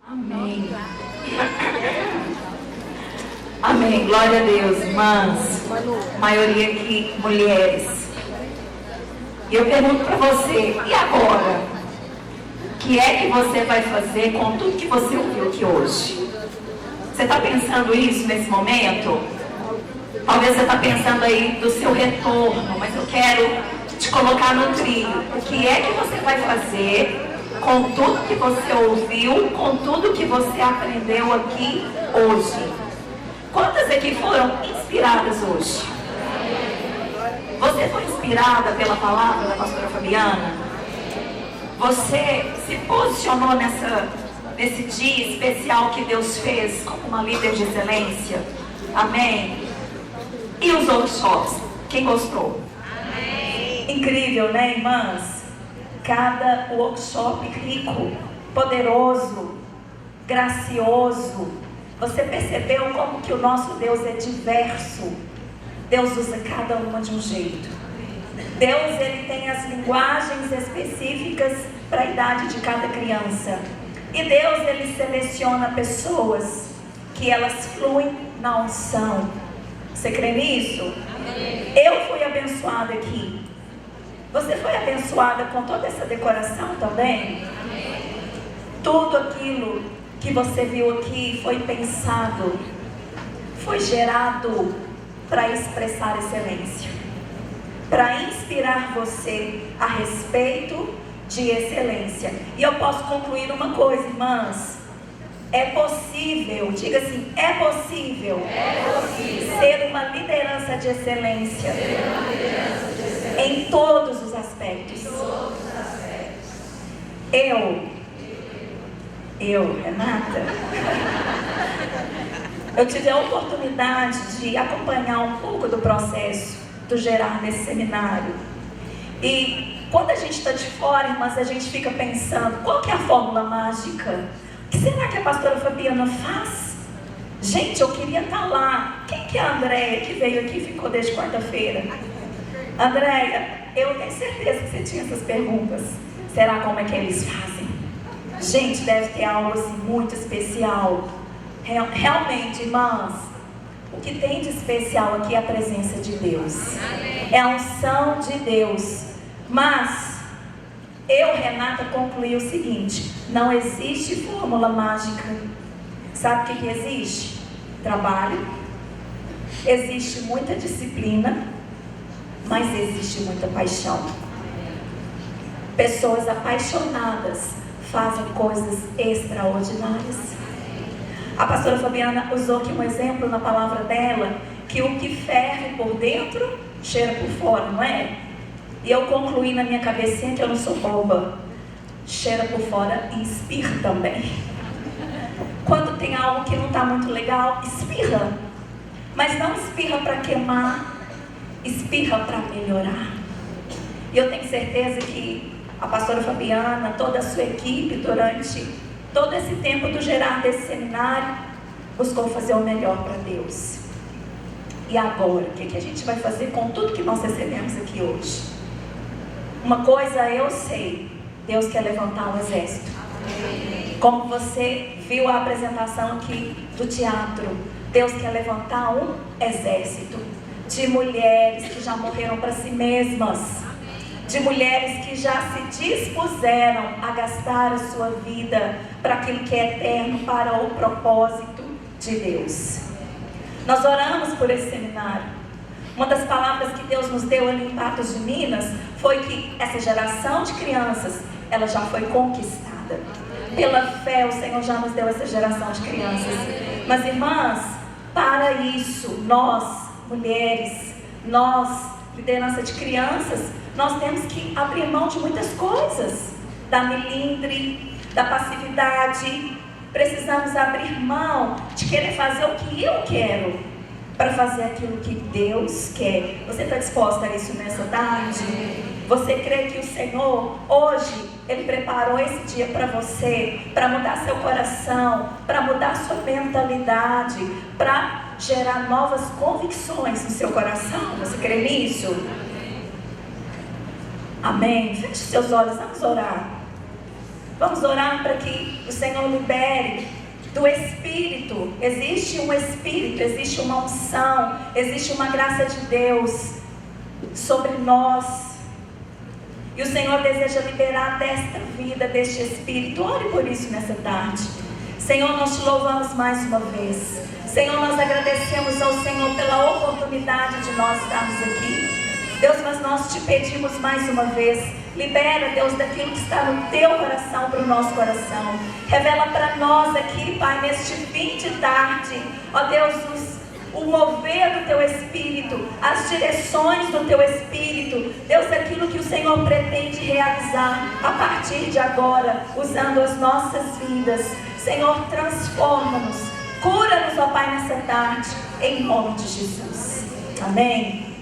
Amém. Amém. Glória a Deus, irmãs. Maioria aqui, mulheres. E eu pergunto para você, e agora? O que é que você vai fazer com tudo que você ouviu aqui hoje? Você está pensando isso nesse momento? Talvez você está pensando aí do seu retorno, mas eu quero te colocar no trilho. O que é que você vai fazer com tudo que você ouviu, com tudo que você aprendeu aqui hoje? Quantas aqui foram inspiradas hoje? Você foi inspirada pela palavra da pastora Fabiana? Você se posicionou nesse dia especial que Deus fez como uma líder de excelência? Amém? E os workshops? Quem gostou? Amém. Incrível, né, irmãs? Cada workshop rico, poderoso, gracioso. Você percebeu como que o nosso Deus é diverso? Deus usa cada uma de um jeito. Deus, ele tem as linguagens específicas para a idade de cada criança. E Deus, ele seleciona pessoas que elas fluem na unção. Você crê nisso? Amém. Eu fui abençoada aqui. Você foi abençoada com toda essa decoração também? Amém. Tudo aquilo que você viu aqui foi pensado, foi gerado para expressar excelência, para inspirar você a respeito de excelência. E eu posso concluir uma coisa, irmãs. É possível, diga assim, é possível ser uma liderança de excelência, em todos os aspectos. Eu, Renata, eu tive a oportunidade de acompanhar um pouco do processo do Gerar nesse seminário. E quando a gente está de fora, irmãs, a gente fica pensando, qual que é a fórmula mágica? O que será que a pastora Fabiana faz? Gente, eu queria estar lá. Quem que é a Andréia que veio aqui e ficou desde quarta-feira? Andréia, eu tenho certeza que você tinha essas perguntas. Será como é que eles fazem? Gente, deve ter algo assim muito especial. Realmente, irmãs, o que tem de especial aqui é a presença de Deus. É a unção de Deus. Mas eu, Renata, concluí o seguinte: não existe fórmula mágica. Sabe o que existe? Trabalho. Existe muita disciplina, mas existe muita paixão. Pessoas apaixonadas fazem coisas extraordinárias. A pastora Fabiana usou aqui um exemplo na palavra dela, que o que ferve por dentro, cheira por fora, não é? E eu concluí na minha cabecinha que eu não sou boba. Cheira por fora e espirra também. Quando tem algo que não está muito legal, espirra. Mas não espirra para queimar, espirra para melhorar. E eu tenho certeza que a pastora Fabiana, toda a sua equipe, durante todo esse tempo do Gerar desse seminário, buscou fazer o melhor para Deus. E agora, o que a gente vai fazer com tudo que nós recebemos aqui hoje? Uma coisa eu sei, Deus quer levantar um exército. Como você viu a apresentação aqui do teatro, Deus quer levantar um exército de mulheres que já morreram para si mesmas, de mulheres que já se dispuseram a gastar a sua vida para aquilo que é eterno, para o propósito de Deus. Nós oramos por esse seminário. Uma das palavras que Deus nos deu ali em Patos de Minas foi que essa geração de crianças, ela já foi conquistada. Pela fé, o Senhor já nos deu essa geração de crianças. Mas, irmãs, para isso, nós, mulheres, nós, liderança de crianças, nós temos que abrir mão de muitas coisas. Da melindre, da passividade. Precisamos abrir mão de querer fazer o que eu quero, para fazer aquilo que Deus quer. Você está disposta a isso nessa tarde? Você crê que o Senhor, hoje, Ele preparou esse dia para você, para mudar seu coração, para mudar sua mentalidade, para gerar novas convicções no seu coração? Você crê nisso? Amém? Feche seus olhos, vamos orar. Vamos orar para que o Senhor libere do Espírito. Existe um Espírito, existe uma unção, existe uma graça de Deus sobre nós. E o Senhor deseja liberar desta vida, deste Espírito. Ore por isso nessa tarde. Senhor, nós te louvamos mais uma vez. Senhor, nós agradecemos ao Senhor pela oportunidade de nós estarmos aqui. Deus, mas nós te pedimos mais uma vez, libera, Deus, daquilo que está no teu coração para o nosso coração. Revela para nós aqui, Pai, neste fim de tarde, ó Deus, o mover do teu Espírito, as direções do teu Espírito, Deus, aquilo que o Senhor pretende realizar a partir de agora, usando as nossas vidas. Senhor, transforma-nos, cura-nos, ó Pai, nessa tarde, em nome de Jesus. Amém.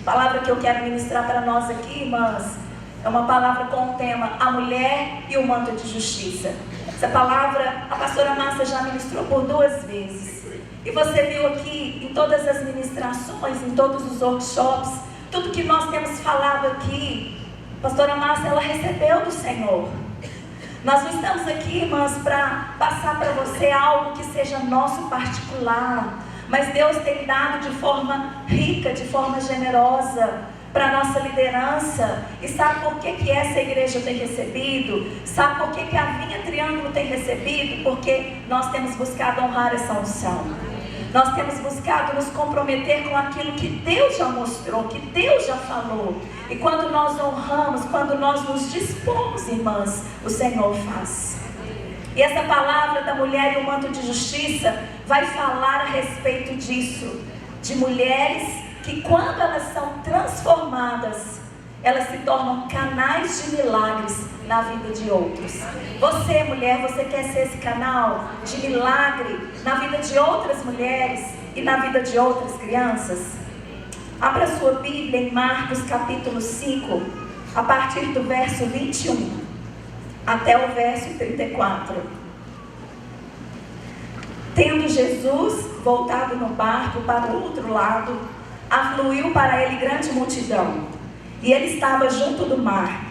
A palavra que eu quero ministrar para nós aqui, irmãs, é uma palavra com o tema A Mulher e o Manto de Justiça. Essa palavra a pastora Márcia já ministrou por 2 vezes. E você viu aqui em todas as ministrações, em todos os workshops, tudo que nós temos falado aqui, a pastora Márcia, ela recebeu do Senhor. Nós não estamos aqui, irmãs, para passar para você algo que seja nosso particular, mas Deus tem dado de forma rica, de forma generosa para a nossa liderança. E sabe por que essa igreja tem recebido? Sabe por que a Vinha Triângulo tem recebido? Porque nós temos buscado honrar essa unção. Nós temos buscado nos comprometer com aquilo que Deus já mostrou, que Deus já falou. E quando nós honramos, quando nós nos dispomos, irmãs, o Senhor faz. E essa palavra da mulher e o manto de justiça vai falar a respeito disso. De mulheres que, quando elas são transformadas, elas se tornam canais de milagres na vida de outros. Você, mulher, você quer ser esse canal de milagre na vida de outras mulheres e na vida de outras crianças? Abra sua Bíblia em Marcos capítulo 5, a partir do verso 21 até o verso 34. Tendo Jesus voltado no barco para o outro lado, afluiu para ele grande multidão. E ele estava junto do mar.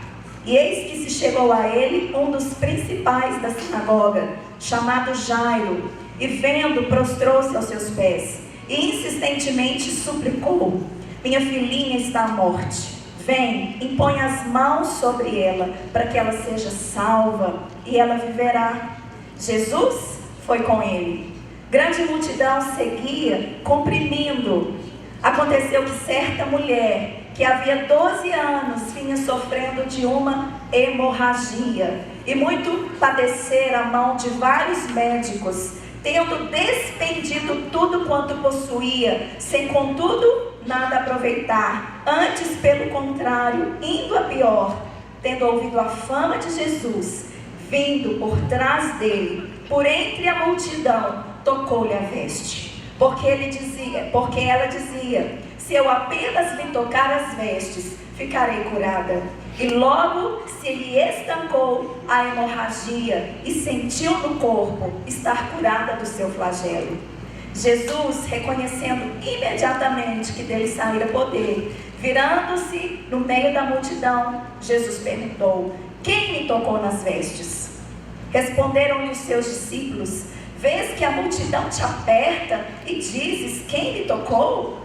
E eis que se chegou a ele um dos principais da sinagoga, chamado Jairo, e vendo, prostrou-se aos seus pés, e insistentemente suplicou: minha filhinha está à morte. Vem, impõe as mãos sobre ela, para que ela seja salva, e ela viverá. Jesus foi com ele. Grande multidão seguia, comprimindo. Aconteceu que certa mulher, que havia 12 anos vinha sofrendo de uma hemorragia, e muito padecera a mão de vários médicos, tendo despendido tudo quanto possuía, sem contudo nada aproveitar, antes pelo contrário, indo a pior, tendo ouvido a fama de Jesus, vindo por trás dele, por entre a multidão, tocou-lhe a veste, porque ela dizia: se eu apenas me tocar as vestes, ficarei curada. E logo se lhe estancou a hemorragia e sentiu no corpo estar curada do seu flagelo. Jesus, reconhecendo imediatamente que dele saíra poder, virando-se no meio da multidão, Jesus perguntou: quem me tocou nas vestes? Responderam-lhe os seus discípulos: vês que a multidão te aperta e dizes: quem me tocou?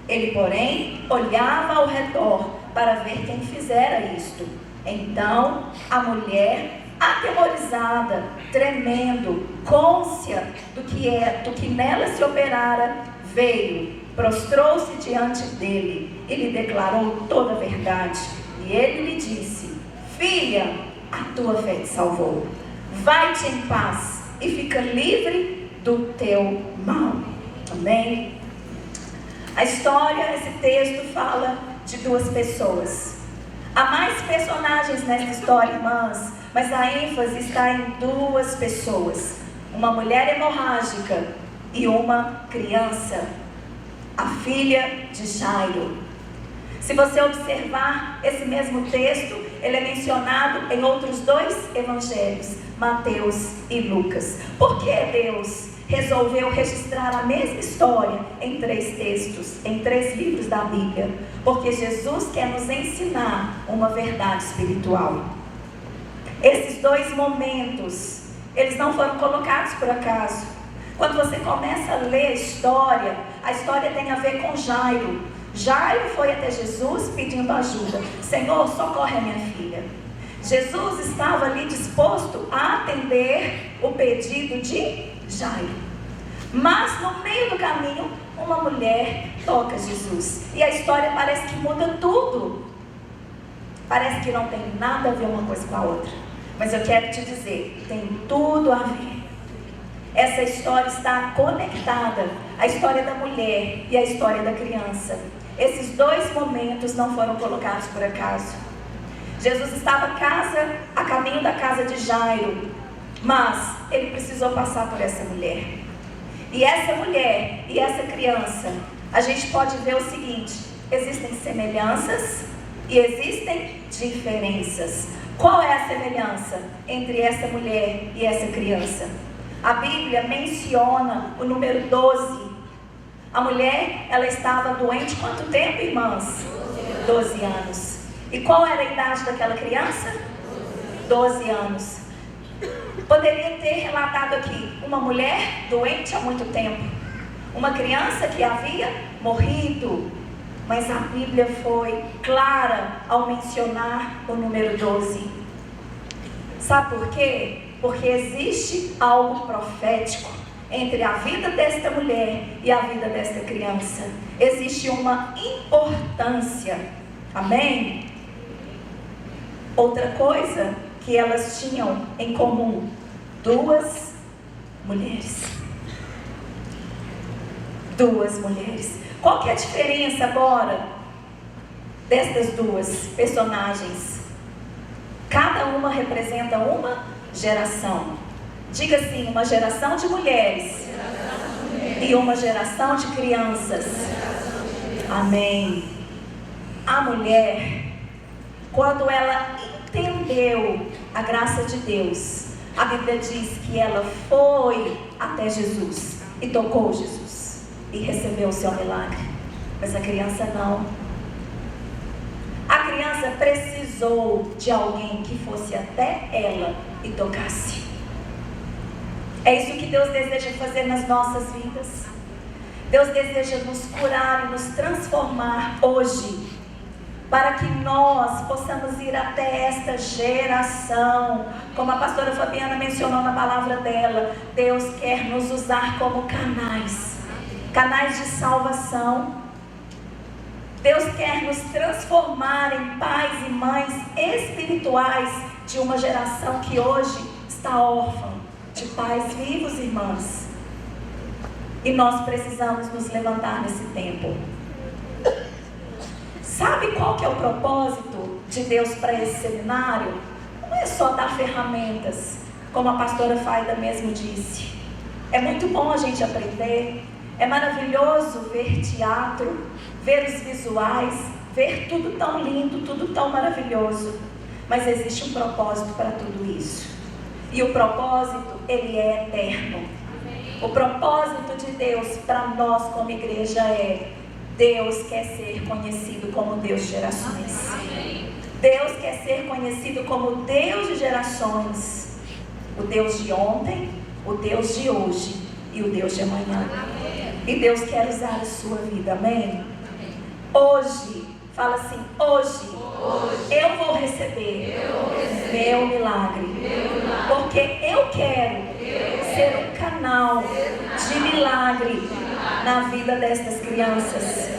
Ele, porém, olhava ao redor para ver quem fizera isto. Então, a mulher, atemorizada, tremendo, cônscia do que nela se operara, veio, prostrou-se diante dele e lhe declarou toda a verdade. E ele lhe disse: filha, a tua fé te salvou. Vai-te em paz e fica livre do teu mal. Amém? A história, esse texto fala de 2 pessoas. Há mais personagens nessa história, irmãs, mas a ênfase está em 2 pessoas. Uma mulher hemorrágica e uma criança, a filha de Jairo. Se você observar esse mesmo texto, ele é mencionado em outros 2 evangelhos, Mateus e Lucas. Por que Deus resolveu registrar a mesma história em 3 textos, em 3 livros da Bíblia? Porque Jesus quer nos ensinar uma verdade espiritual. Esses dois momentos, eles não foram colocados por acaso. Quando você começa a ler a história tem a ver com Jairo. Jairo foi até Jesus pedindo ajuda. Senhor, socorre a minha filha. Jesus estava ali disposto a atender o pedido de Jairo. Mas no meio do caminho, uma mulher toca Jesus. E a história parece que muda tudo. Parece que não tem nada a ver uma coisa com a outra. Mas eu quero te dizer, tem tudo a ver. Essa história está conectada à história da mulher e à história da criança. Esses dois momentos não foram colocados por acaso. Jesus estava a caminho da casa de Jairo, mas ele precisou passar por essa mulher. E essa mulher e essa criança, a gente pode ver o seguinte: existem semelhanças e existem diferenças. Qual é a semelhança entre essa mulher e essa criança? A Bíblia menciona o número 12. A mulher, ela estava doente quanto tempo, irmãs? 12 anos. E qual era a idade daquela criança? 12 anos. Poderia ter relatado aqui uma mulher doente há muito tempo, uma criança que havia morrido, mas a Bíblia foi clara ao mencionar o número 12. Sabe por quê? Porque existe algo profético entre a vida desta mulher e a vida desta criança. Existe uma importância. Amém? Outra coisa que elas tinham em comum: duas mulheres. Duas mulheres. Qual que é a diferença agora destas duas personagens? Cada uma representa uma geração. Diga assim: uma geração de mulheres e uma geração de crianças. Amém. A mulher, quando ela entendeu a graça de Deus, a Bíblia diz que ela foi até Jesus e tocou Jesus e recebeu o seu milagre. Mas a criança não. A criança precisou de alguém que fosse até ela e tocasse. É isso que Deus deseja fazer nas nossas vidas. Deus deseja nos curar e nos transformar hoje, para que nós possamos ir até esta geração. Como a pastora Fabiana mencionou na palavra dela, Deus quer nos usar como canais de salvação. Deus quer nos transformar em pais e mães espirituais de uma geração que hoje está órfã de pais vivos, irmãs. E nós precisamos nos levantar nesse tempo. Sabe qual que é o propósito de Deus para esse seminário? Não é só dar ferramentas, como a pastora Faida mesmo disse. É muito bom a gente aprender. É maravilhoso ver teatro, ver os visuais, ver tudo tão lindo, tudo tão maravilhoso. Mas existe um propósito para tudo isso. E o propósito, ele é eterno. O propósito de Deus para nós como igreja é: Deus quer ser conhecido como Deus de gerações. Deus quer ser conhecido como Deus de gerações. O Deus de ontem, o Deus de hoje e o Deus de amanhã. E Deus quer usar a sua vida, amém? Hoje, fala assim: hoje eu vou receber meu milagre. Porque eu quero ser um canal de milagre na vida destas crianças.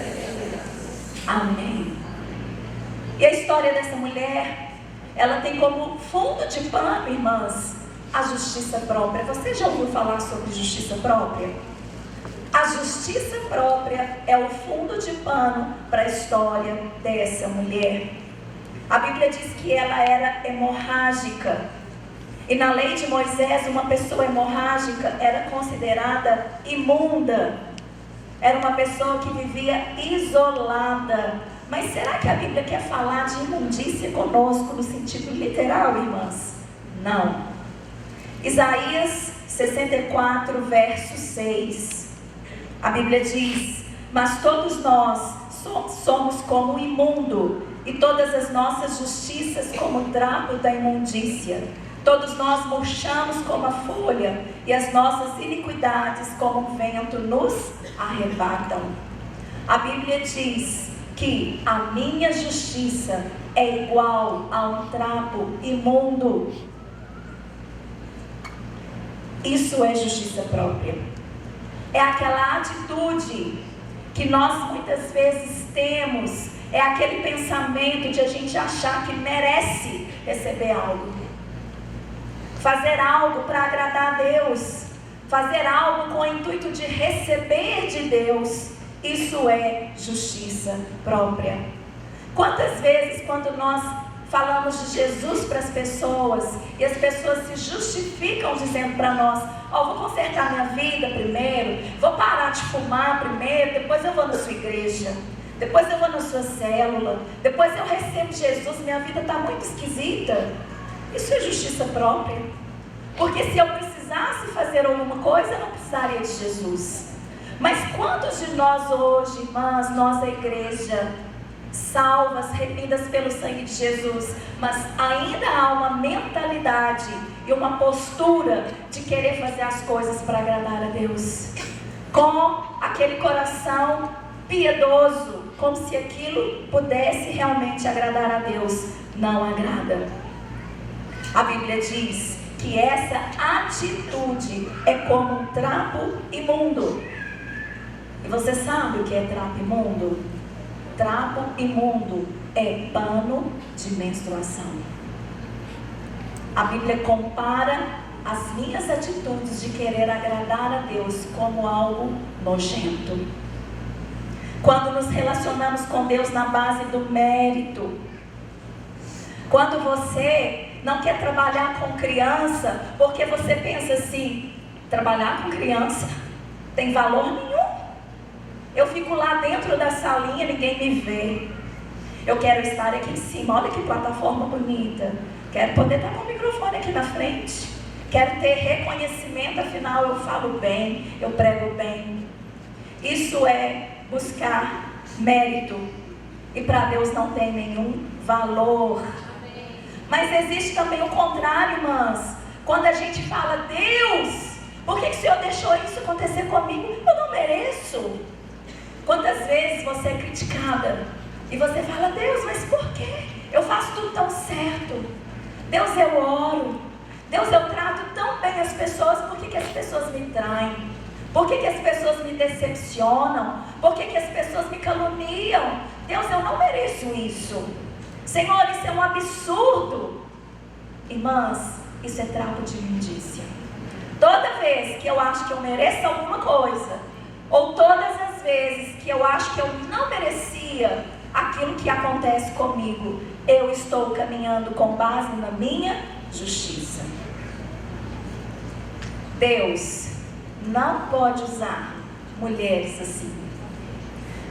Amém. E a história dessa mulher, ela tem como fundo de pano, irmãs, a justiça própria. Você já ouviu falar sobre justiça própria? A justiça própria é o fundo de pano para a história dessa mulher. A Bíblia diz que ela era hemorrágica. E na lei de Moisés, uma pessoa hemorrágica era considerada imunda. Era uma pessoa que vivia isolada. Mas será que a Bíblia quer falar de imundícia conosco no sentido literal, irmãs? Não. Isaías 64, verso 6. A Bíblia diz: mas todos nós somos como o imundo, e todas as nossas justiças como trapo da imundícia. Todos nós murchamos como a folha, e as nossas iniquidades como vento nos arrebatam. A Bíblia diz que a minha justiça é igual a um trapo imundo. Isso é justiça própria. É aquela atitude que nós muitas vezes temos, é aquele pensamento de a gente achar que merece receber algo, fazer algo para agradar a Deus, fazer algo com o intuito de receber de Deus. Isso é justiça própria. Quantas vezes, quando nós falamos de Jesus para as pessoas, e as pessoas se justificam dizendo para nós: vou consertar minha vida primeiro, vou parar de fumar primeiro, depois eu vou na sua igreja, depois eu vou na sua célula, depois eu recebo Jesus, minha vida está muito esquisita. Isso é justiça própria. Porque se eu precisasse fazer alguma coisa, eu não precisaria de Jesus. Mas quantos de nós hoje, irmãs, nós a igreja, salvas, remidas pelo sangue de Jesus, mas ainda há uma mentalidade e uma postura de querer fazer as coisas para agradar a Deus, com aquele coração piedoso, como se aquilo pudesse realmente agradar a Deus. Não agrada. A Bíblia diz que essa atitude é como um trapo imundo. E você sabe o que é trapo imundo? Trapo imundo é pano de menstruação. A Bíblia compara as minhas atitudes de querer agradar a Deus como algo nojento. Quando nos relacionamos com Deus na base do mérito, quando você não quer trabalhar com criança, porque você pensa assim: trabalhar com criança tem valor nenhum. Eu fico lá dentro da salinha, ninguém me vê. Eu quero estar aqui em cima, olha que plataforma bonita. Quero poder estar com o microfone aqui na frente. Quero ter reconhecimento, afinal eu falo bem, eu prego bem. Isso é buscar mérito. E para Deus não tem nenhum valor. Mas existe também o contrário, irmãs. Quando a gente fala: Deus, por que o Senhor deixou isso acontecer comigo? Eu não mereço. Quantas vezes você é criticada e você fala: Deus, mas por quê? Eu faço tudo tão certo. Deus, eu oro. Deus, eu trato tão bem as pessoas. Por que as pessoas me traem? Por que as pessoas me decepcionam? Por que as pessoas me caluniam? Deus, eu não mereço isso. Senhor, isso é um absurdo. Irmãs, isso é trapo de imundícia. Toda vez que eu acho que eu mereço alguma coisa, ou todas as vezes que eu acho que eu não merecia aquilo que acontece comigo, eu estou caminhando com base na minha justiça. Deus não pode usar mulheres assim.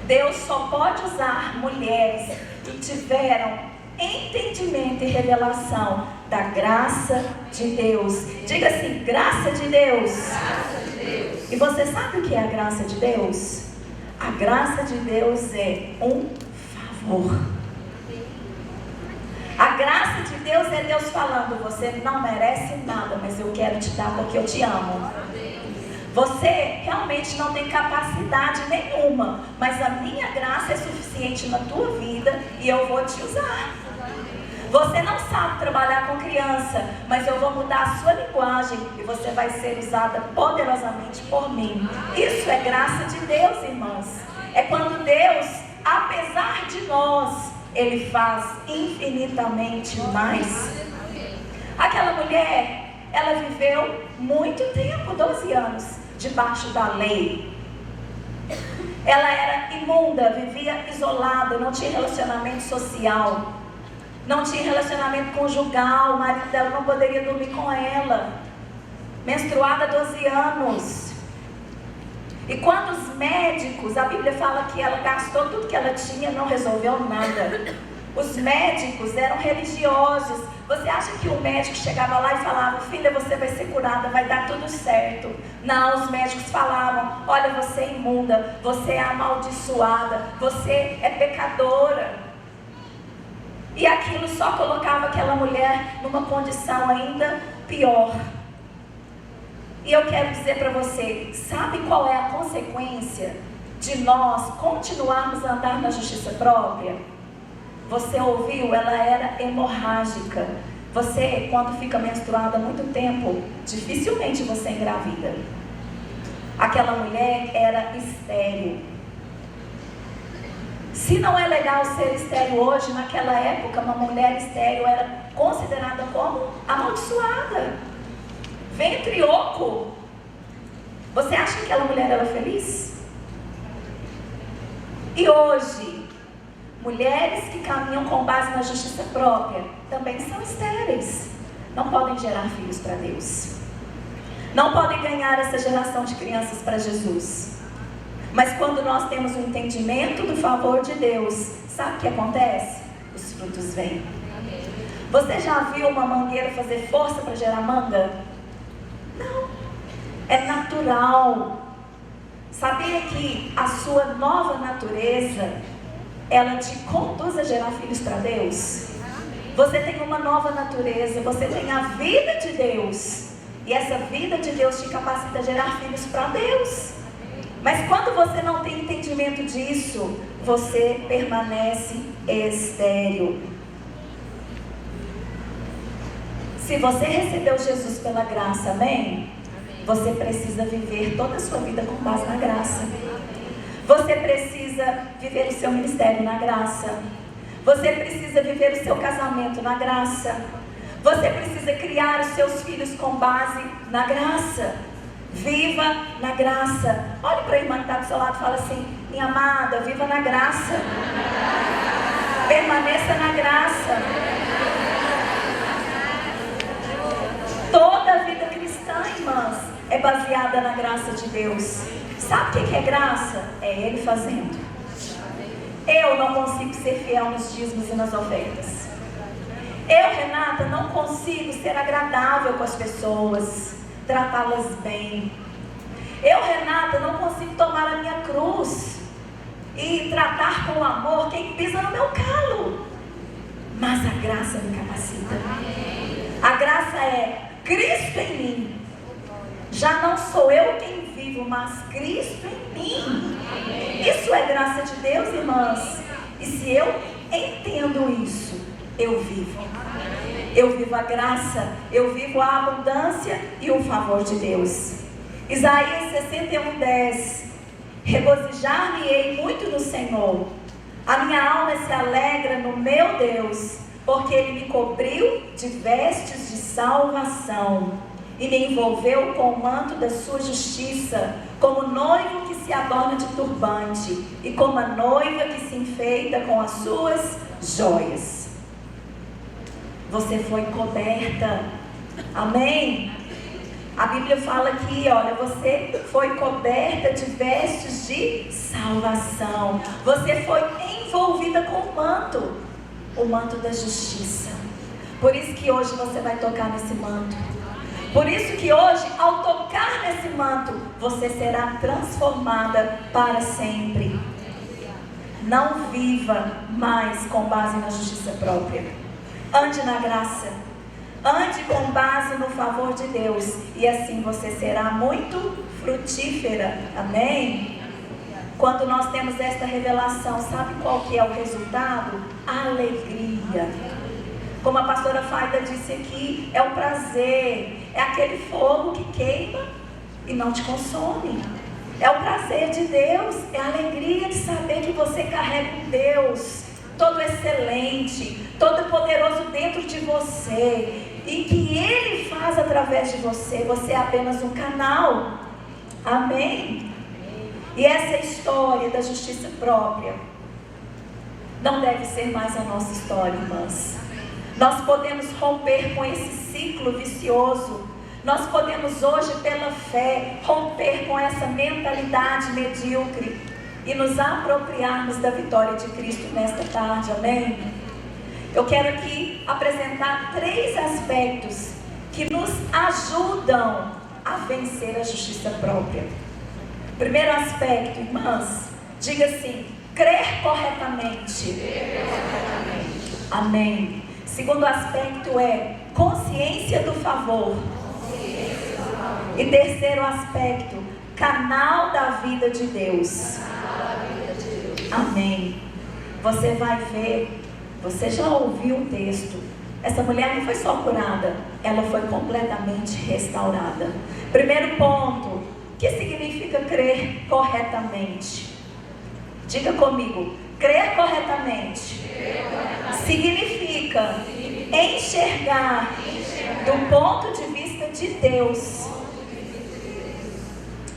Deus só pode usar mulheres que tiveram entendimento e revelação da graça de Deus. Diga assim: graça de Deus. Graça de Deus. E você sabe o que é a graça de Deus? A graça de Deus é um favor. A graça de Deus é Deus falando: você não merece nada, mas eu quero te dar porque eu te amo. Você realmente não tem capacidade nenhuma, mas a minha graça é suficiente na tua vida e eu vou te usar. Você não sabe trabalhar com criança, mas eu vou mudar a sua linguagem e você vai ser usada poderosamente por mim. Isso é graça de Deus, irmãs. É quando Deus, apesar de nós, Ele faz infinitamente mais. Aquela mulher, ela viveu muito tempo, 12 anos, debaixo da lei. Ela era imunda, vivia isolada, não tinha relacionamento social, não tinha relacionamento conjugal, o marido dela não poderia dormir com ela, menstruada há 12 anos. E quando os médicos, a Bíblia fala que ela gastou tudo que ela tinha, não resolveu nada. Os médicos eram religiosos. Você acha que o médico chegava lá e falava: filha, você vai ser curada, vai dar tudo certo? Não, os médicos falavam: olha, você é imunda, você é amaldiçoada, você é pecadora. E aquilo só colocava aquela mulher numa condição ainda pior. E eu quero dizer para você, sabe qual é a consequência de nós continuarmos a andar na justiça própria? Você ouviu, ela era hemorrágica. Você, quando fica menstruada há muito tempo, dificilmente você engravida. Aquela mulher era estéril. Se não é legal ser estéril hoje, naquela época, uma mulher estéril era considerada como amaldiçoada. Ventre oco. Você acha que aquela mulher era feliz? E hoje, mulheres que caminham com base na justiça própria também são estéreis. Não podem gerar filhos para Deus. Não podem ganhar essa geração de crianças para Jesus. Mas quando nós temos um entendimento do favor de Deus, sabe o que acontece? Os frutos vêm. Você já viu uma mangueira fazer força para gerar manga? Não. É natural. Sabia que a sua nova natureza, ela te conduz a gerar filhos para Deus? Você tem uma nova natureza, você tem a vida de Deus. E essa vida de Deus te capacita a gerar filhos para Deus. Mas quando você não tem entendimento disso, você permanece estéril. Se você recebeu Jesus pela graça, amém? Você precisa viver toda a sua vida com base na graça. Você precisa viver o seu ministério na graça. Você precisa viver o seu casamento na graça. Você precisa criar os seus filhos com base na graça. Viva na graça. Olhe para a irmã que está do seu lado e fala assim: minha amada, viva na graça. Permaneça na graça. Toda a vida cristã, irmãs, é baseada na graça de Deus. Sabe o que é graça? É Ele fazendo. Eu não consigo ser fiel nos dízimos e nas ofertas. Eu, Renata, não consigo ser agradável com as pessoas, tratá-las bem. Eu, Renata, não consigo tomar a minha cruz e tratar com amor quem pisa no meu calo. Mas a graça me capacita. A graça é Cristo em mim. Já não sou eu quem vivo, mas Cristo em mim. Isso é graça de Deus, irmãs. E se eu entendo isso, eu vivo. Eu vivo a graça, eu vivo a abundância e o favor de Deus. Isaías 61:10. Regozijar-me-ei muito no Senhor. A minha alma se alegra no meu Deus, porque Ele me cobriu de vestes de salvação e me envolveu com o manto da sua justiça, como noivo que se adorna de turbante e como a noiva que se enfeita com as suas joias. Você foi coberta. Amém? A Bíblia fala aqui, olha, você foi coberta de vestes de salvação. Você foi envolvida com o manto da justiça. Por isso que hoje você vai tocar nesse manto. Por isso que hoje, ao tocar nesse manto, você será transformada para sempre. Não viva mais com base na justiça própria. Ande na graça. Ande com base no favor de Deus. E assim você será muito frutífera. Amém? Quando nós temos esta revelação, sabe qual que é o resultado? Alegria. Como a pastora Faida disse aqui, é o prazer. É aquele fogo que queima e não te consome. É o prazer de Deus. É a alegria de saber que você carrega um Deus todo excelente, todo poderoso dentro de você, e que Ele faz através de você. Você é apenas um canal. Amém? E essa história da justiça própria não deve ser mais a nossa história, irmãs. Nós podemos romper com esse ciclo vicioso. Nós podemos hoje, pela fé, romper com essa mentalidade medíocre e nos apropriarmos da vitória de Cristo nesta tarde. Amém? Eu quero aqui apresentar 3 aspectos que nos ajudam a vencer a justiça própria. Primeiro aspecto, irmãs, diga assim: crer corretamente. Amém. Segundo aspecto é consciência do favor. E terceiro aspecto, canal da vida de Deus. Amém. Você vai ver, você já ouviu o texto. Essa mulher não foi só curada, ela foi completamente restaurada. Primeiro ponto, o que significa crer corretamente? Diga comigo, crer corretamente significa enxergar do ponto de vista de Deus.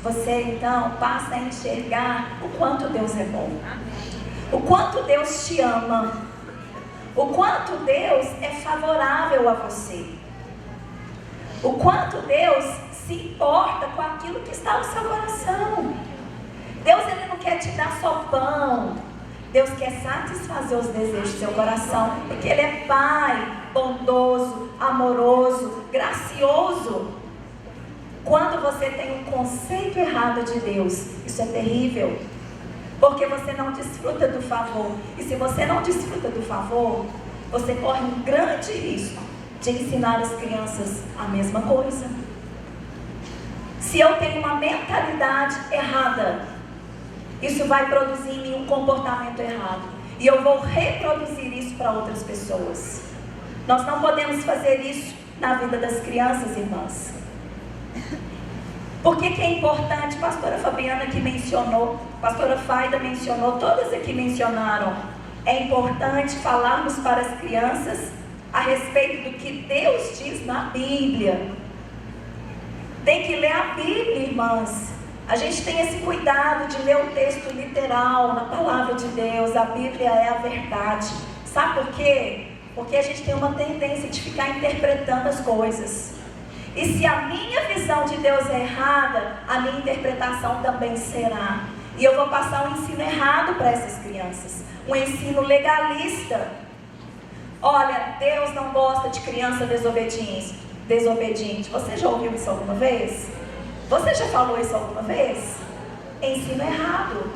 Você então passa a enxergar o quanto Deus é bom, o quanto Deus te ama, o quanto Deus é favorável a você, o quanto Deus se importa com aquilo que está no seu coração. Deus, Ele não quer te dar só pão. Deus quer satisfazer os desejos do seu coração, porque Ele é Pai, bondoso, amoroso, gracioso. Quando você tem um conceito errado de Deus, isso é terrível, porque você não desfruta do favor. E se você não desfruta do favor, você corre um grande risco de ensinar as crianças a mesma coisa. Se eu tenho uma mentalidade errada, isso vai produzir em mim um comportamento errado, e eu vou reproduzir isso para outras pessoas. Nós não podemos fazer isso na vida das crianças, irmãs. Por que é importante? Pastora Fabiana aqui mencionou, pastora Faida mencionou, todas aqui mencionaram. É importante falarmos para as crianças a respeito do que Deus diz na Bíblia. Tem que ler a Bíblia, irmãs. A gente tem esse cuidado de ler o texto literal, na palavra de Deus. A Bíblia é a verdade. Sabe por quê? Porque a gente tem uma tendência de ficar interpretando as coisas. E se a minha visão de Deus é errada, a minha interpretação também será. E eu vou passar um ensino errado para essas crianças. Um ensino legalista. Olha, Deus não gosta de criança desobediente. Você já ouviu isso alguma vez? Você já falou isso alguma vez? Ensino errado.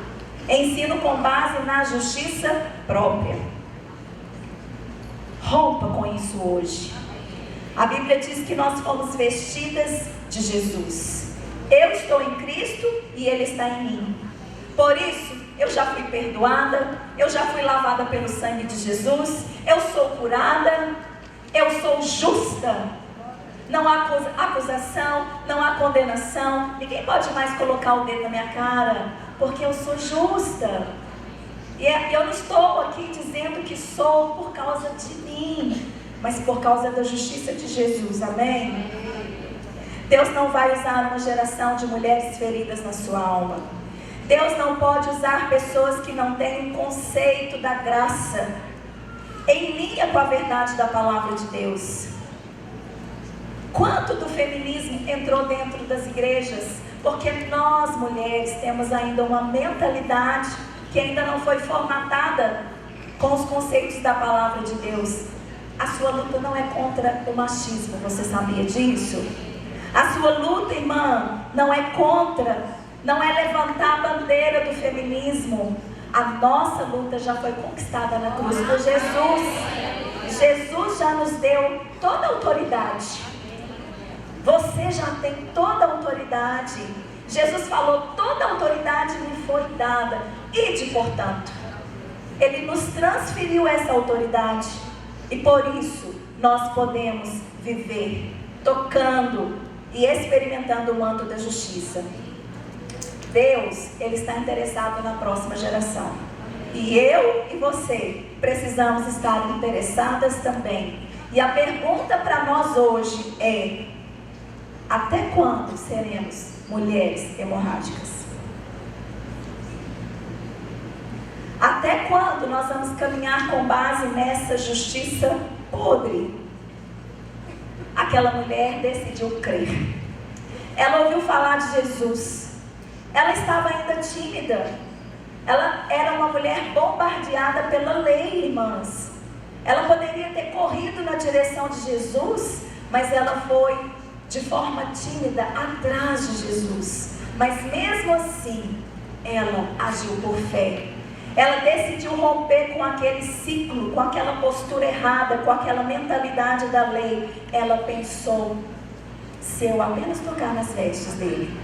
Ensino com base na justiça própria. Rompa com isso hoje. A Bíblia diz que nós fomos vestidas de Jesus. Eu estou em Cristo e Ele está em mim. Por isso, eu já fui perdoada, eu já fui lavada pelo sangue de Jesus, eu sou curada, eu sou justa. Não há acusação, não há condenação. Ninguém pode mais colocar o dedo na minha cara, porque eu sou justa. E eu não estou aqui dizendo que sou por causa de mim, mas por causa da justiça de Jesus, amém? Deus não vai usar uma geração de mulheres feridas na sua alma. Deus não pode usar pessoas que não têm um conceito da graça em linha com a verdade da palavra de Deus. Quanto do feminismo entrou dentro das igrejas? Porque nós, mulheres, temos ainda uma mentalidade que ainda não foi formatada com os conceitos da palavra de Deus. A sua luta não é contra o machismo, você sabia disso? A sua luta, irmã, não é contra, não é levantar a bandeira do feminismo. A nossa luta já foi conquistada na cruz por Jesus. Jesus já nos deu toda a autoridade. Você já tem toda a autoridade. Jesus falou, toda a autoridade me foi dada. Ide, portanto. Ele nos transferiu essa autoridade. E por isso, nós podemos viver tocando e experimentando o manto da justiça. Deus, Ele está interessado na próxima geração. E eu e você precisamos estar interessadas também. E a pergunta para nós hoje é: até quando seremos mulheres hemorrágicas? Até quando nós vamos caminhar com base nessa justiça podre? Aquela mulher decidiu crer. Ela ouviu falar de Jesus. Ela estava ainda tímida. Ela era uma mulher bombardeada pela lei, irmãs. Ela poderia ter corrido na direção de Jesus, mas ela foi de forma tímida atrás de Jesus. Mas mesmo assim, ela agiu por fé. Ela decidiu romper com aquele ciclo, com aquela postura errada, com aquela mentalidade da lei. Ela pensou: se eu apenas tocar nas vestes dele.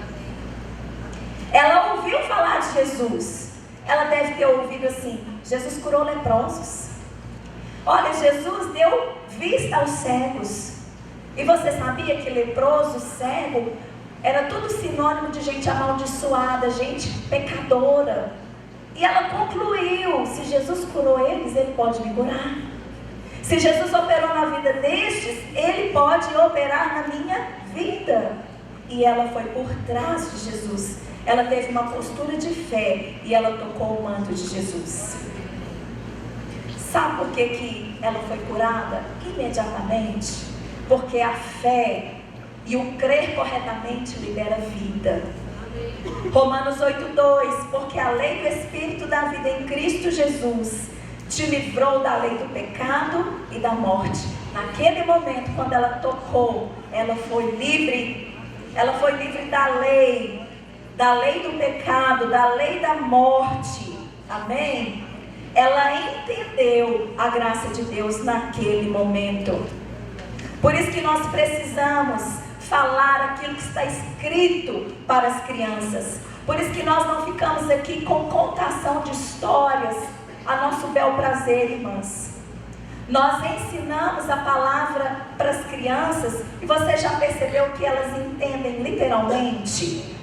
Ela ouviu falar de Jesus. Ela deve ter ouvido assim: Jesus curou leprosos. Olha, Jesus deu vista aos cegos. E você sabia que leproso, cego, era tudo sinônimo de gente amaldiçoada, gente pecadora. E ela concluiu: se Jesus curou eles, ele pode me curar. Se Jesus operou na vida destes, ele pode operar na minha vida. E ela foi por trás de Jesus. Ela teve uma postura de fé e ela tocou o manto de Jesus. Sabe por que ela foi curada? Imediatamente. Porque a fé e o crer corretamente libera vida. Romanos 8:2, porque a lei do Espírito da vida em Cristo Jesus te livrou da lei do pecado e da morte. Naquele momento, quando ela tocou, ela foi livre. Ela foi livre da lei do pecado, da lei da morte. Amém? Ela entendeu a graça de Deus naquele momento. Por isso que nós precisamos falar aquilo que está escrito para as crianças. Por isso que nós não ficamos aqui com contação de histórias a nosso bel prazer, irmãs. Nós ensinamos a palavra para as crianças e você já percebeu que elas entendem literalmente?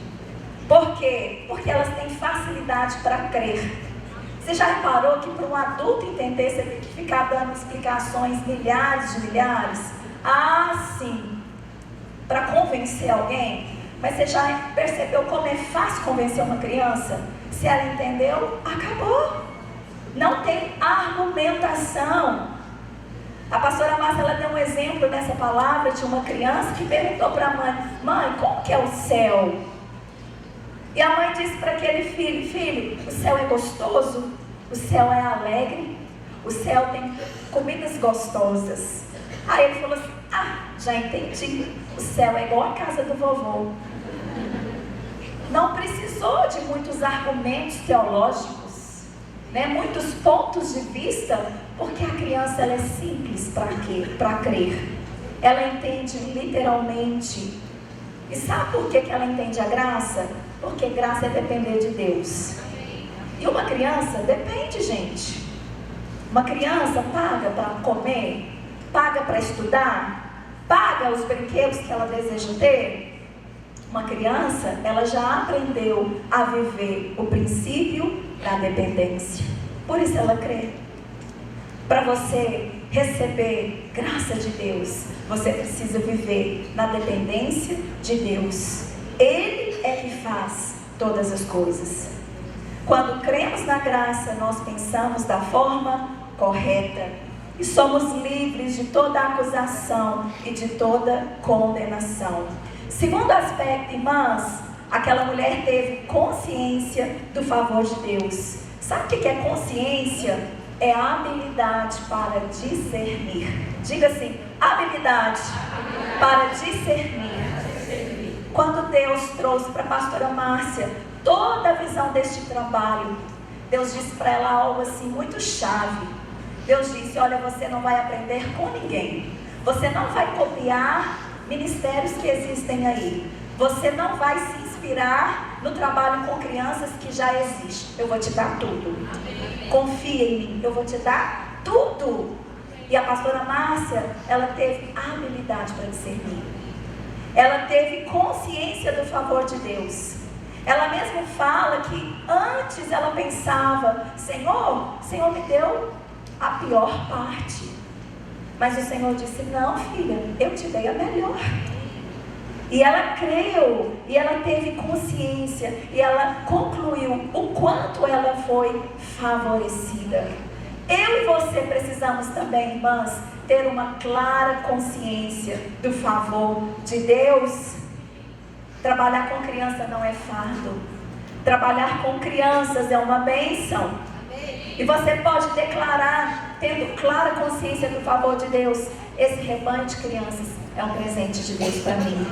Por quê? Porque elas têm facilidade para crer. Você já reparou que para um adulto entender você tem que ficar dando explicações milhares de milhares? Ah, sim, para convencer alguém. Mas você já percebeu como é fácil convencer uma criança? Se ela entendeu, acabou. Não tem argumentação. A pastora Márcia, ela deu um exemplo nessa palavra de uma criança que perguntou para a mãe: mãe, como que é o céu? E a mãe disse para aquele filho: filho, o céu é gostoso, o céu é alegre, o céu tem comidas gostosas. Aí ele falou assim: ah, já entendi, o céu é igual a casa do vovô. Não precisou de muitos argumentos teológicos, né? Muitos pontos de vista, porque a criança ela é simples para crer. Ela entende literalmente. E sabe por que ela entende a graça? Porque graça é depender de Deus. E uma criança depende, gente. Uma criança paga para comer, paga para estudar, paga os brinquedos que ela deseja ter. Uma criança, ela já aprendeu a viver o princípio da dependência. Por isso ela crê. Para você receber graça de Deus, você precisa viver na dependência de Deus. Ele é que faz todas as coisas. Quando cremos na graça, nós pensamos da forma correta e somos livres de toda acusação e de toda condenação. Segundo aspecto, irmãs, aquela mulher teve consciência do favor de Deus. Sabe o que é consciência? É a habilidade para discernir. Diga assim: habilidade para discernir. Quando Deus trouxe para a pastora Márcia toda a visão deste trabalho, Deus disse para ela algo assim muito chave. Deus disse: olha, você não vai aprender com ninguém. Você não vai copiar ministérios que existem aí. Você não vai se inspirar no trabalho com crianças que já existe. Eu vou te dar tudo. Confia em mim, eu vou te dar tudo. E a pastora Márcia, ela teve habilidade para discernir. Ela teve consciência do favor de Deus. Ela mesma fala que antes ela pensava: Senhor me deu a pior parte. Mas o Senhor disse: não, filha, eu te dei a melhor. E ela creu, e ela teve consciência, e ela concluiu o quanto ela foi favorecida. Eu e você precisamos também, irmãs, ter uma clara consciência do favor de Deus. Trabalhar com criança não é fardo. Trabalhar com crianças é uma bênção. E você pode declarar, tendo clara consciência do favor de Deus: esse rebanho de crianças é um presente de Deus para mim.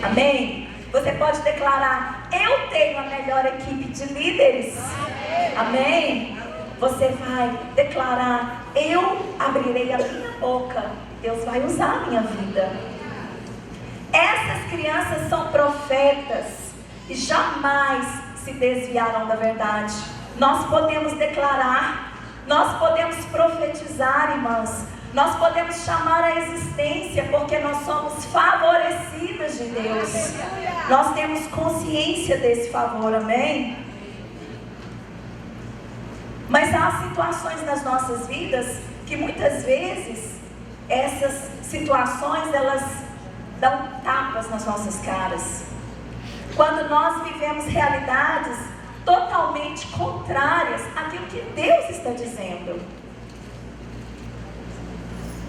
Amém? Você pode declarar: eu tenho a melhor equipe de líderes. Amém? você vai declarar: eu abrirei a minha boca, Deus vai usar a minha vida. Essas crianças são profetas e jamais se desviaram da verdade. Nós podemos declarar, nós podemos profetizar, irmãs, nós podemos chamar a existência, porque nós somos favorecidas de Deus. Nós temos consciência desse favor, amém? Mas há situações nas nossas vidas que muitas vezes essas situações elas dão tapas nas nossas caras. Quando nós vivemos realidades totalmente contrárias àquilo que Deus está dizendo.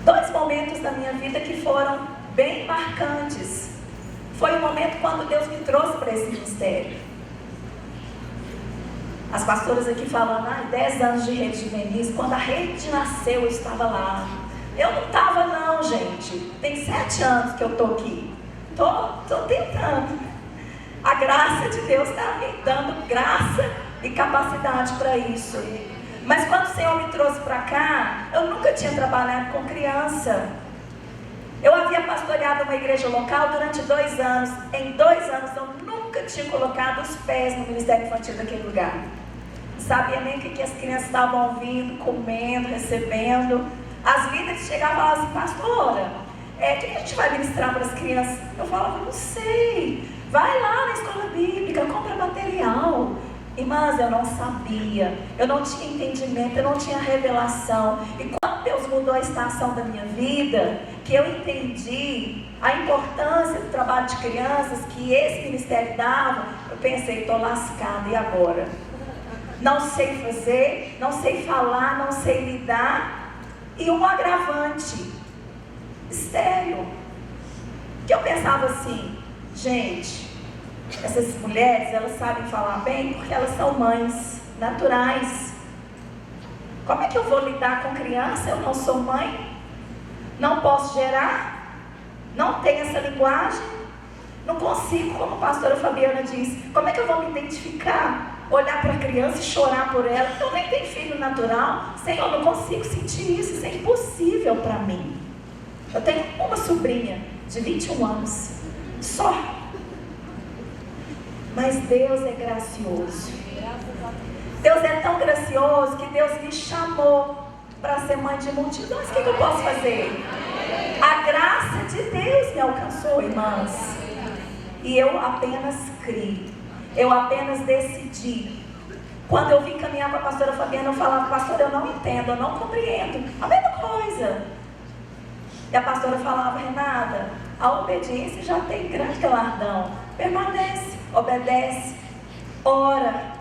2 momentos da minha vida que foram bem marcantes. Foi o momento quando Deus me trouxe para esse ministério. As pastoras aqui falando, 10 anos de rede juvenis, quando a rede nasceu eu estava lá. Eu não estava não, gente. Tem 7 anos que eu estou aqui. Estou tentando. A graça de Deus está me dando graça e capacidade para isso. Mas quando o Senhor me trouxe para cá, eu nunca tinha trabalhado com criança. Eu havia pastoreado uma igreja local durante 2 anos. Em 2 anos eu nunca tinha colocado os pés no ministério infantil daquele lugar. Não sabia nem o que as crianças estavam ouvindo, comendo, recebendo. As líderes chegavam e falavam assim: pastora, o que a gente vai ministrar para as crianças? Eu falava: não sei. Vai lá na escola bíblica, compra material. Irmãs, eu não sabia, eu não tinha entendimento, eu não tinha revelação. E quando Deus mudou a estação da minha vida, que eu entendi a importância do trabalho de crianças que esse ministério dava, eu pensei: estou lascada, e agora? Não sei fazer, não sei falar, não sei lidar. E um agravante, estéril. Que eu pensava assim: gente, essas mulheres, elas sabem falar bem porque elas são mães naturais. Como é que eu vou lidar com criança? Eu não sou mãe, não posso gerar, não tenho essa linguagem, não consigo, como a pastora Fabiana disse. Como é que eu vou me identificar? Olhar para a criança e chorar por ela? Eu nem tenho filho natural. Senhor, eu não consigo sentir isso, isso é impossível para mim. Eu tenho uma sobrinha de 21 anos, só. Mas Deus é gracioso. Deus é tão gracioso que Deus me chamou para ser mãe de multidões. O que eu posso fazer? A graça de Deus me alcançou, irmãs. E eu apenas criei. Eu apenas decidi. Quando eu vim caminhar com a pastora Fabiana, eu falava: pastora, eu não entendo, eu não compreendo. A mesma coisa. E a pastora falava: Renata, a obediência já tem grande galardão. Permanece, obedece, ora,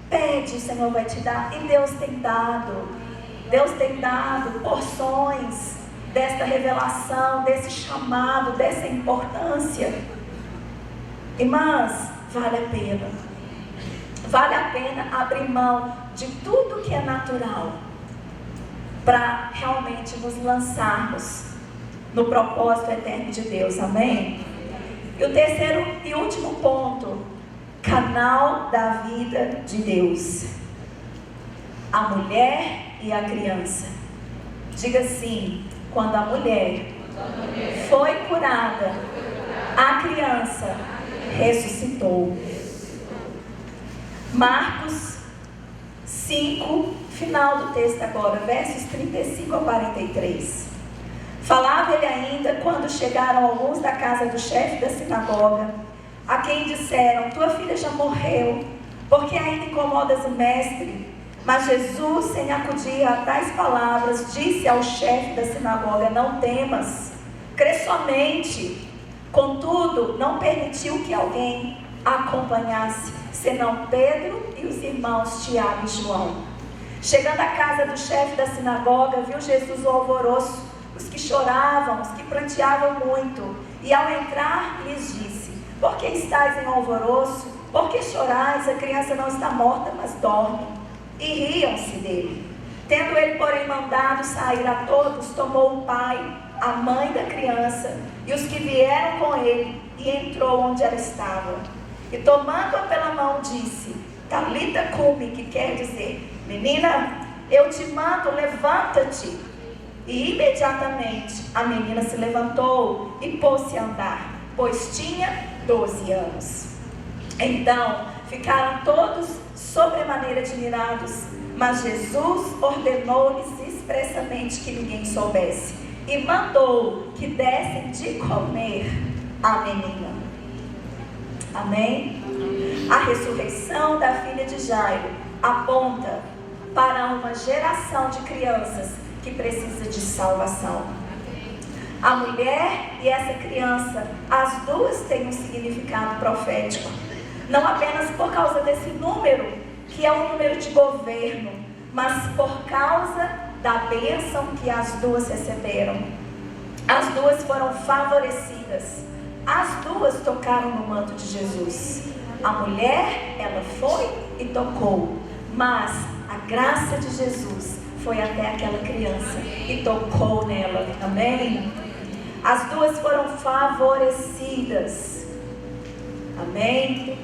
pede, o Senhor vai te dar. E Deus tem dado. Deus tem dado porções desta revelação, desse chamado, dessa importância. Irmãs, vale a pena. Vale a pena abrir mão de tudo que é natural para realmente nos lançarmos no propósito eterno de Deus, amém? E o terceiro e último ponto: canal da vida de Deus. A mulher e a criança. Diga assim: quando a mulher foi curada, a criança ressuscitou. Marcos 5, final do texto agora, versos 35 a 43. Falava ele ainda quando chegaram alguns da casa do chefe da sinagoga, a quem disseram: tua filha já morreu, porque ainda incomodas o mestre? Mas Jesus, sem acudir a tais palavras, disse ao chefe da sinagoga: não temas, crê somente. Contudo, não permitiu que alguém a acompanhasse, senão Pedro e os irmãos Tiago e João. Chegando à casa do chefe da sinagoga, viu Jesus o alvoroço, os que choravam, os que pranteavam muito. E ao entrar, lhes disse: por que estáis em alvoroço? Por que chorais? A criança não está morta, mas dorme. E riam-se dele. Tendo ele, porém, mandado sair a todos, tomou o pai, a mãe da criança e os que vieram com ele, e entrou onde ela estava. E tomando-a pela mão, disse: Talita cumi, que quer dizer: menina, eu te mando, levanta-te. E imediatamente a menina se levantou e pôs-se a andar, pois tinha 12 anos. Então ficaram todos sobremaneira admirados, mas Jesus ordenou-lhes expressamente que ninguém soubesse, e mandou que dessem de comer à menina. Amém? A ressurreição da filha de Jairo aponta para uma geração de crianças que precisa de salvação. A mulher e essa criança, as duas têm um significado profético, não apenas por causa desse número, que é um número de governo, mas por causa da bênção que as duas receberam. As duas foram favorecidas, as duas tocaram no manto de Jesus. A mulher, ela foi e tocou, mas a graça de Jesus foi até aquela criança e tocou nela. Amém? As duas foram favorecidas. Amém?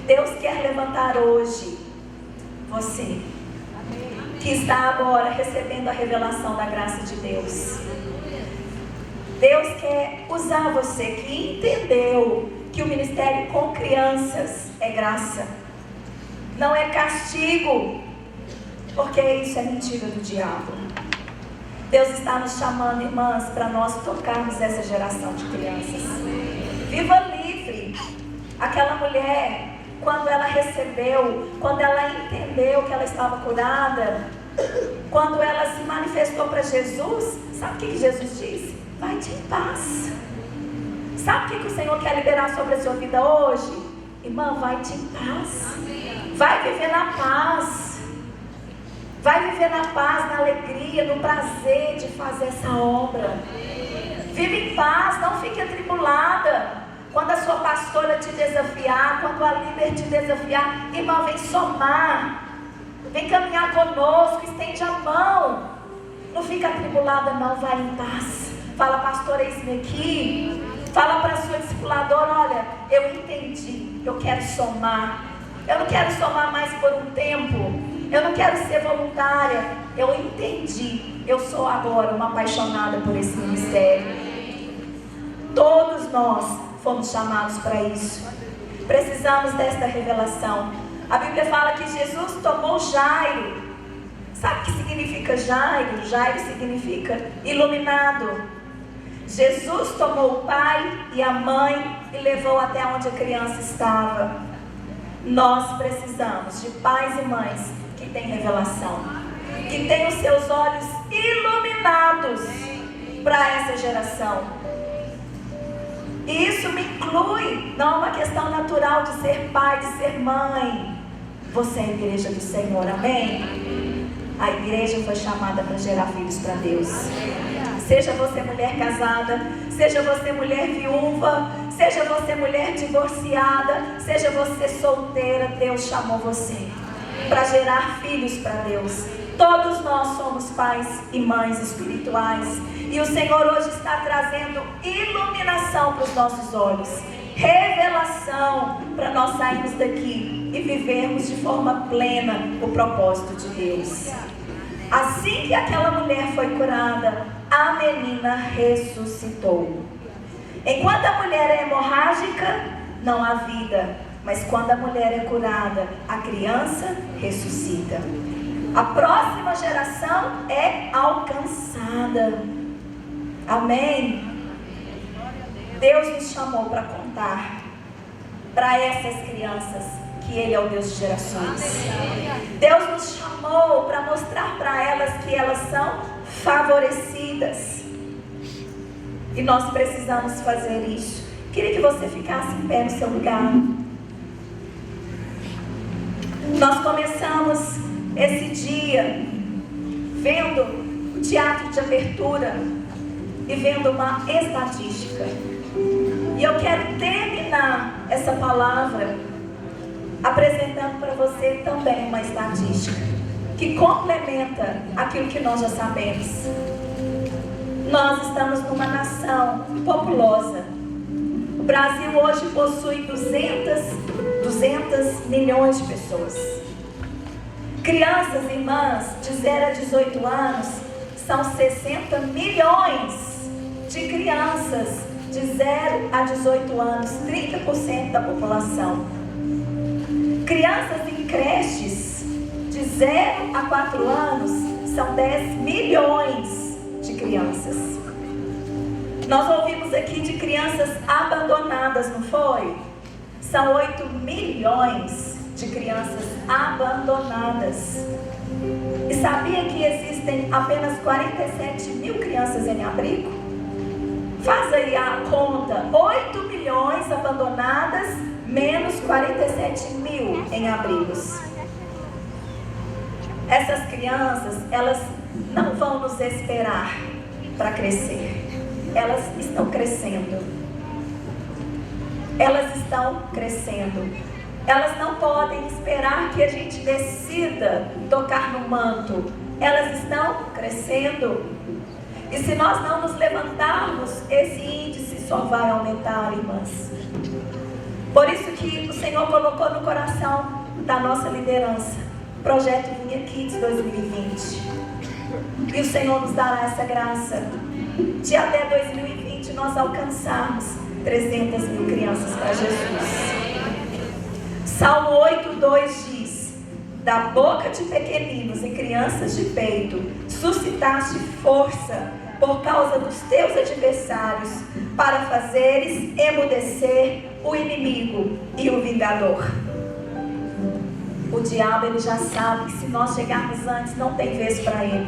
Deus quer levantar hoje você que está agora recebendo a revelação da graça de Deus. Deus quer usar você que entendeu que o ministério com crianças é graça, não é castigo, porque isso é mentira do diabo. Deus está nos chamando, irmãs, para nós tocarmos essa geração de crianças. Viva livre. Aquela mulher, quando ela recebeu, quando ela entendeu que ela estava curada, quando ela se manifestou para Jesus, sabe o que Jesus disse? Vai-te em paz. Sabe o que o Senhor quer liberar sobre a sua vida hoje? Irmã, vai-te em paz. Vai viver na paz. Vai viver na paz, na alegria, no prazer de fazer essa obra. Vive em paz, não fique atribulada. Quando a sua pastora te desafiar, quando a líder te desafiar, irmã, vem somar. Vem caminhar conosco, estende a mão. Não fica atribulada não, vai em paz. Fala, pastora, eis-me aqui. Fala para a sua discipuladora, olha, eu entendi, eu quero somar. Eu não quero somar mais por um tempo. Eu não quero ser voluntária. Eu entendi. Eu sou agora uma apaixonada por esse ministério. Todos nós fomos chamados para isso. Precisamos desta revelação. A Bíblia fala que Jesus tomou Jairo. Sabe o que significa Jairo? Jairo significa iluminado. Jesus tomou o pai e a mãe e levou até onde a criança estava. Nós precisamos de pais e mães que têm revelação, que têm os seus olhos iluminados para essa geração. E isso me inclui, não é uma questão natural de ser pai, de ser mãe. Você é a igreja do Senhor, amém? A igreja foi chamada para gerar filhos para Deus. Seja você mulher casada, seja você mulher viúva, seja você mulher divorciada, seja você solteira, Deus chamou você para gerar filhos para Deus. Todos nós somos pais e mães espirituais. E o Senhor hoje está trazendo iluminação para os nossos olhos, revelação para nós sairmos daqui e vivermos de forma plena o propósito de Deus. Assim que aquela mulher foi curada, a menina ressuscitou. Enquanto a mulher é hemorrágica, não há vida. Mas quando a mulher é curada, a criança ressuscita. A próxima geração é alcançada. Amém? Deus nos chamou para contar para essas crianças que Ele é o Deus de gerações. Deus nos chamou para mostrar para elas que elas são favorecidas. E nós precisamos fazer isso. Queria que você ficasse em pé no seu lugar. Nós começamos esse dia vendo o teatro de abertura e vendo uma estatística. E eu quero terminar essa palavra apresentando para você também uma estatística que complementa aquilo que nós já sabemos. Nós estamos numa nação populosa. O Brasil hoje possui 200 milhões de pessoas. Crianças, irmãs, de 0 a 18 anos, são 60 milhões de crianças de 0 a 18 anos, 30% da população. Crianças em creches de 0 a 4 anos, são 10 milhões de crianças. Nós ouvimos aqui de crianças abandonadas, não foi? São 8 milhões de crianças abandonadas. E sabia que existem apenas 47 mil crianças em abrigo? Faz aí a conta, 8 milhões abandonadas, menos 47 mil em abrigos. Essas crianças, elas não vão nos esperar para crescer. Elas estão crescendo. Elas estão crescendo. Elas não podem esperar que a gente decida tocar no manto. Elas estão crescendo. E se nós não nos levantarmos, esse índice só vai aumentar, irmãs. Por isso que o Senhor colocou no coração da nossa liderança Projeto Vinha Kids 2020. E o Senhor nos dará essa graça de até 2020 nós alcançarmos 300 mil crianças para Jesus. Salmo 8:2 diz: da boca de pequeninos e crianças de peito suscitaste força por causa dos teus adversários, para fazeres emudecer o inimigo e o vingador. O diabo, ele já sabe que se nós chegarmos antes, não tem vez para ele.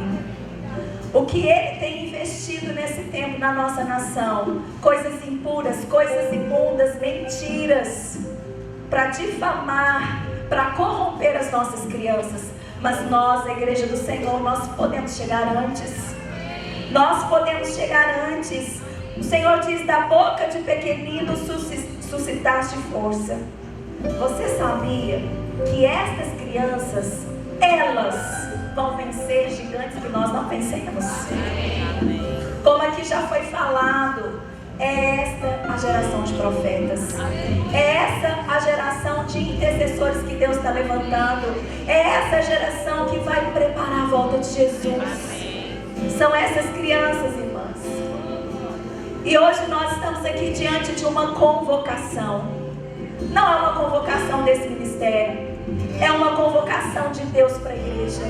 O que ele tem investido nesse tempo na nossa nação, coisas impuras, coisas imundas, mentiras, para difamar, para corromper as nossas crianças. Mas nós, a igreja do Senhor, nós podemos chegar antes. Nós podemos chegar antes. O Senhor diz: da boca de pequeninos suscitaste força. Você sabia que estas crianças, elas vão vencer gigantes que nós não vencemos? Como aqui já foi falado, é esta a geração de profetas. É essa a geração de intercessores que Deus está levantando. É essa a geração que vai preparar a volta de Jesus. São essas crianças, irmãs. E hoje nós estamos aqui diante de uma convocação. Não é uma convocação desse ministério, é uma convocação de Deus para a igreja.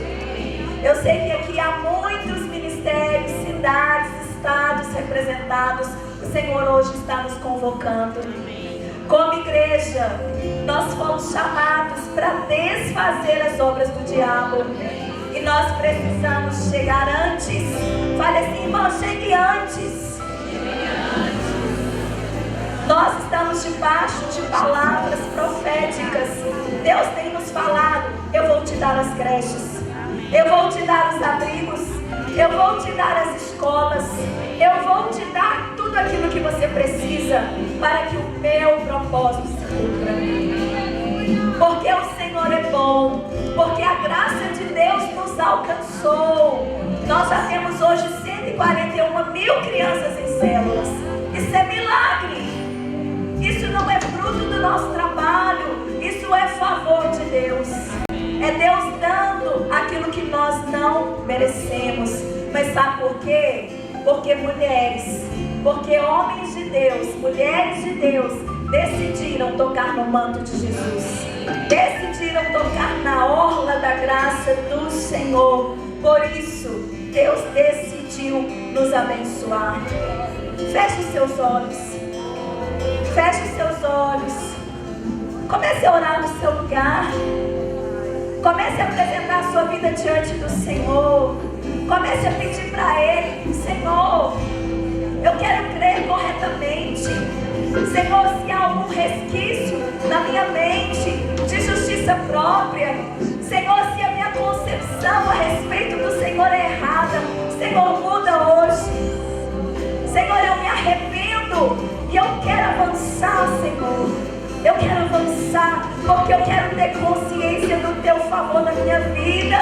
Eu sei que aqui há muitos ministérios, cidades, estados representados. O Senhor hoje está nos convocando. Como igreja, nós fomos chamados para desfazer as obras do diabo. E nós precisamos chegar antes. Fale assim, irmão, chegue antes. Nós estamos debaixo de palavras proféticas. Deus tem nos falado: eu vou te dar as creches, eu vou te dar os abrigos, eu vou te dar as escolas, eu vou te dar tudo aquilo que você precisa para que o meu propósito se cumpra. Porque o Senhor é bom, porque a graça de Deus nos alcançou. Nós já temos hoje 141 mil crianças em células. Isso é milagre. Isso não é fruto do nosso trabalho. Isso é favor de Deus. É Deus dando aquilo que nós não merecemos. Mas sabe por quê? Porque mulheres, porque homens de Deus, mulheres de Deus decidiram tocar no manto de Jesus. Decidiram tocar na orla da graça do Senhor. Por isso, Deus decidiu nos abençoar. Feche os seus olhos. Feche os seus olhos. Comece a orar no seu lugar. Comece a apresentar a sua vida diante do Senhor. Comece a pedir para Ele: Senhor, eu quero crer corretamente. Senhor, se há algum resquício na minha mente de justiça própria, Senhor, se a minha concepção a respeito do Senhor é errada, Senhor, muda hoje. Senhor, eu me arrependo e eu quero avançar, Senhor. Eu quero avançar porque eu quero ter consciência do Teu favor na minha vida.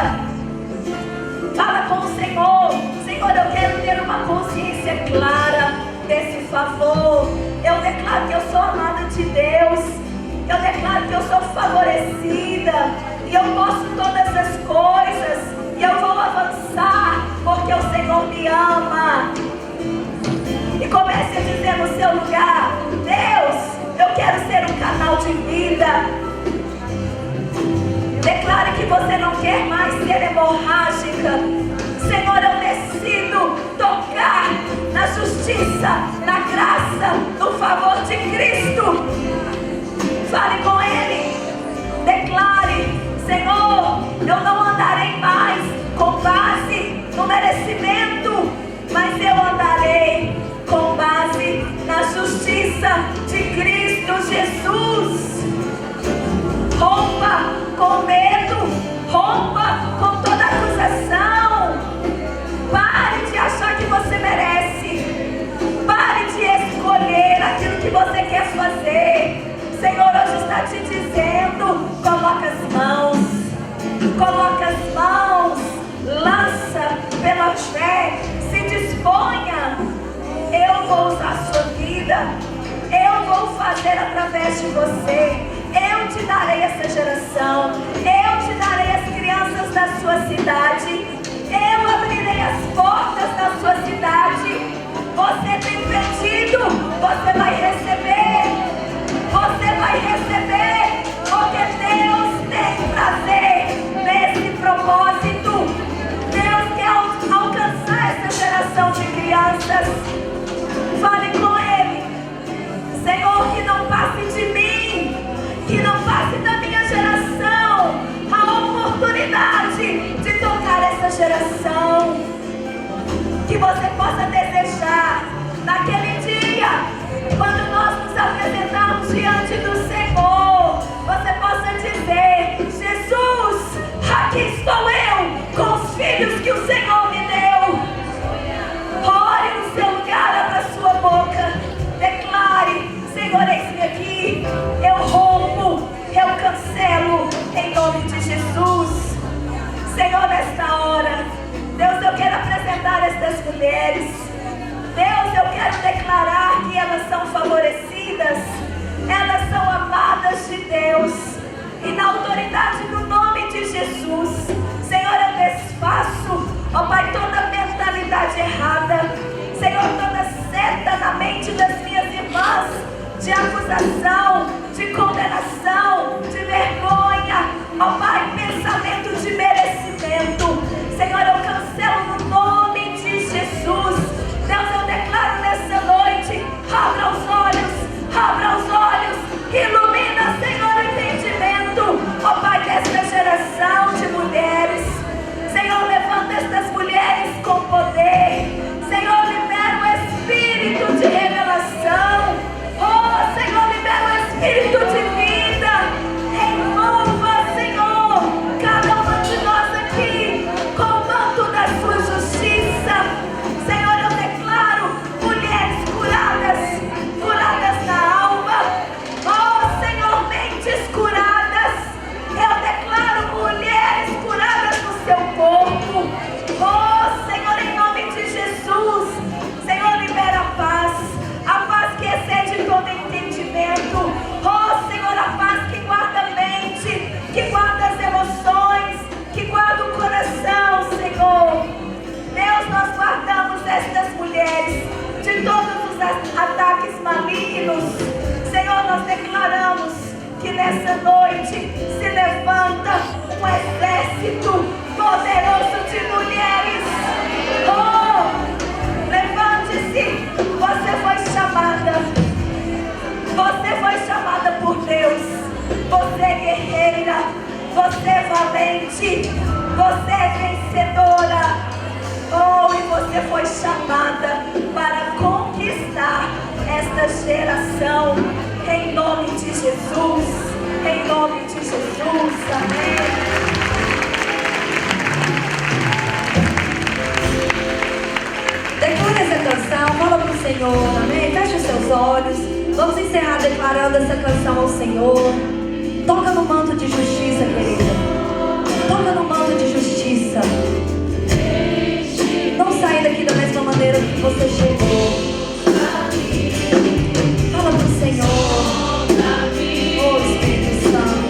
Fala com o Senhor: Senhor, eu quero ter uma consciência clara desse favor. Eu declaro que eu sou amada de Deus. Eu declaro que eu sou favorecida. E eu posso todas as coisas e eu vou avançar, porque o Senhor me ama. E comece a dizer no seu lugar: Deus, eu quero ser um canal de vida. Declare que você não quer mais ser hemorrágica. Senhor, eu decido tocar na justiça, na graça, no favor de Cristo. Fale com Ele. Declare: Senhor, eu não andarei mais com base no merecimento, mas eu andarei com base na justiça de Cristo Jesus. Rompa com medo, rompa com toda acusação. Pare de achar que você merece. Pare de escolher aquilo que você quer fazer. O Senhor hoje está te dizendo: coloca as mãos, lança pela fé, se disponha. Eu vou usar a sua vida, eu vou fazer através de você. Eu te darei essa geração, eu te darei as crianças da sua cidade, eu abrirei as portas da sua cidade. Você tem pedido, você vai receber. Você vai receber, porque Deus tem prazer nesse propósito. Deus quer alcançar essa geração de crianças. Fale com Ele: Senhor, que não passe de mim, que não passe da minha geração a oportunidade de tocar essa geração. Que você possa desejar naquele dia, quando nós nos apresentarmos diante do Senhor, você possa dizer: Jesus, aqui estou eu, com os filhos que o Senhor me deu. Ore no seu lugar, abra a sua boca, declare: Senhor, eis-me aqui, eu rompo, eu cancelo, em nome de Jesus. Senhor, nesta hora, Deus, eu quero apresentar estas mulheres. Deus, eu quero declarar que elas são favorecidas, elas são amadas de Deus. E na autoridade do nome de Jesus, Senhor, eu desfaço, ó Pai, toda mentalidade errada. Senhor, toda seta na mente das minhas irmãs, de acusação, de condenação, de vergonha, ó Pai, pensamento de merecimento. Senhor, eu cancelo no nome de Jesus. Deus, eu declaro nessa noite: abra os olhos, ilumina, Senhor, o entendimento, ó Pai, desta geração de mulheres. Senhor, levanta estas mulheres com poder. Senhor, libera o espírito de revelação. Oh, Senhor, libera o espírito de vida. Envolva, Senhor, cada uma de nós aqui com o manto da sua justiça. Senhor, eu declaro mulheres curadas na alma. Oh, Senhor, mentes curadas. Eu declaro mulheres curadas no seu corpo. Oh, Senhor, em nome de Jesus. Senhor, libera a paz que excede todo entendimento. Oh, Senhor, a paz que guarda a mente, que guarda as emoções, que guarda o coração, Senhor. Deus, nós guardamos estas mulheres de todos os ataques malignos. Senhor, nós declaramos que nessa noite se levanta um exército poderoso de mulheres. Oh, levante-se. Você foi chamada por Deus. Você é guerreira, você é valente, você é vencedora. Oh, e você foi chamada para conquistar esta geração, em nome de Jesus, em nome de Jesus, amém. Declare essa canção, fala para o Senhor, amém? Feche os seus olhos, vamos encerrar declarando essa canção ao Senhor. Toca no manto de justiça, querida, toca no manto de justiça. Não saia daqui da mesma maneira que você chegou. Fala pro Senhor. Oh, Espírito Santo,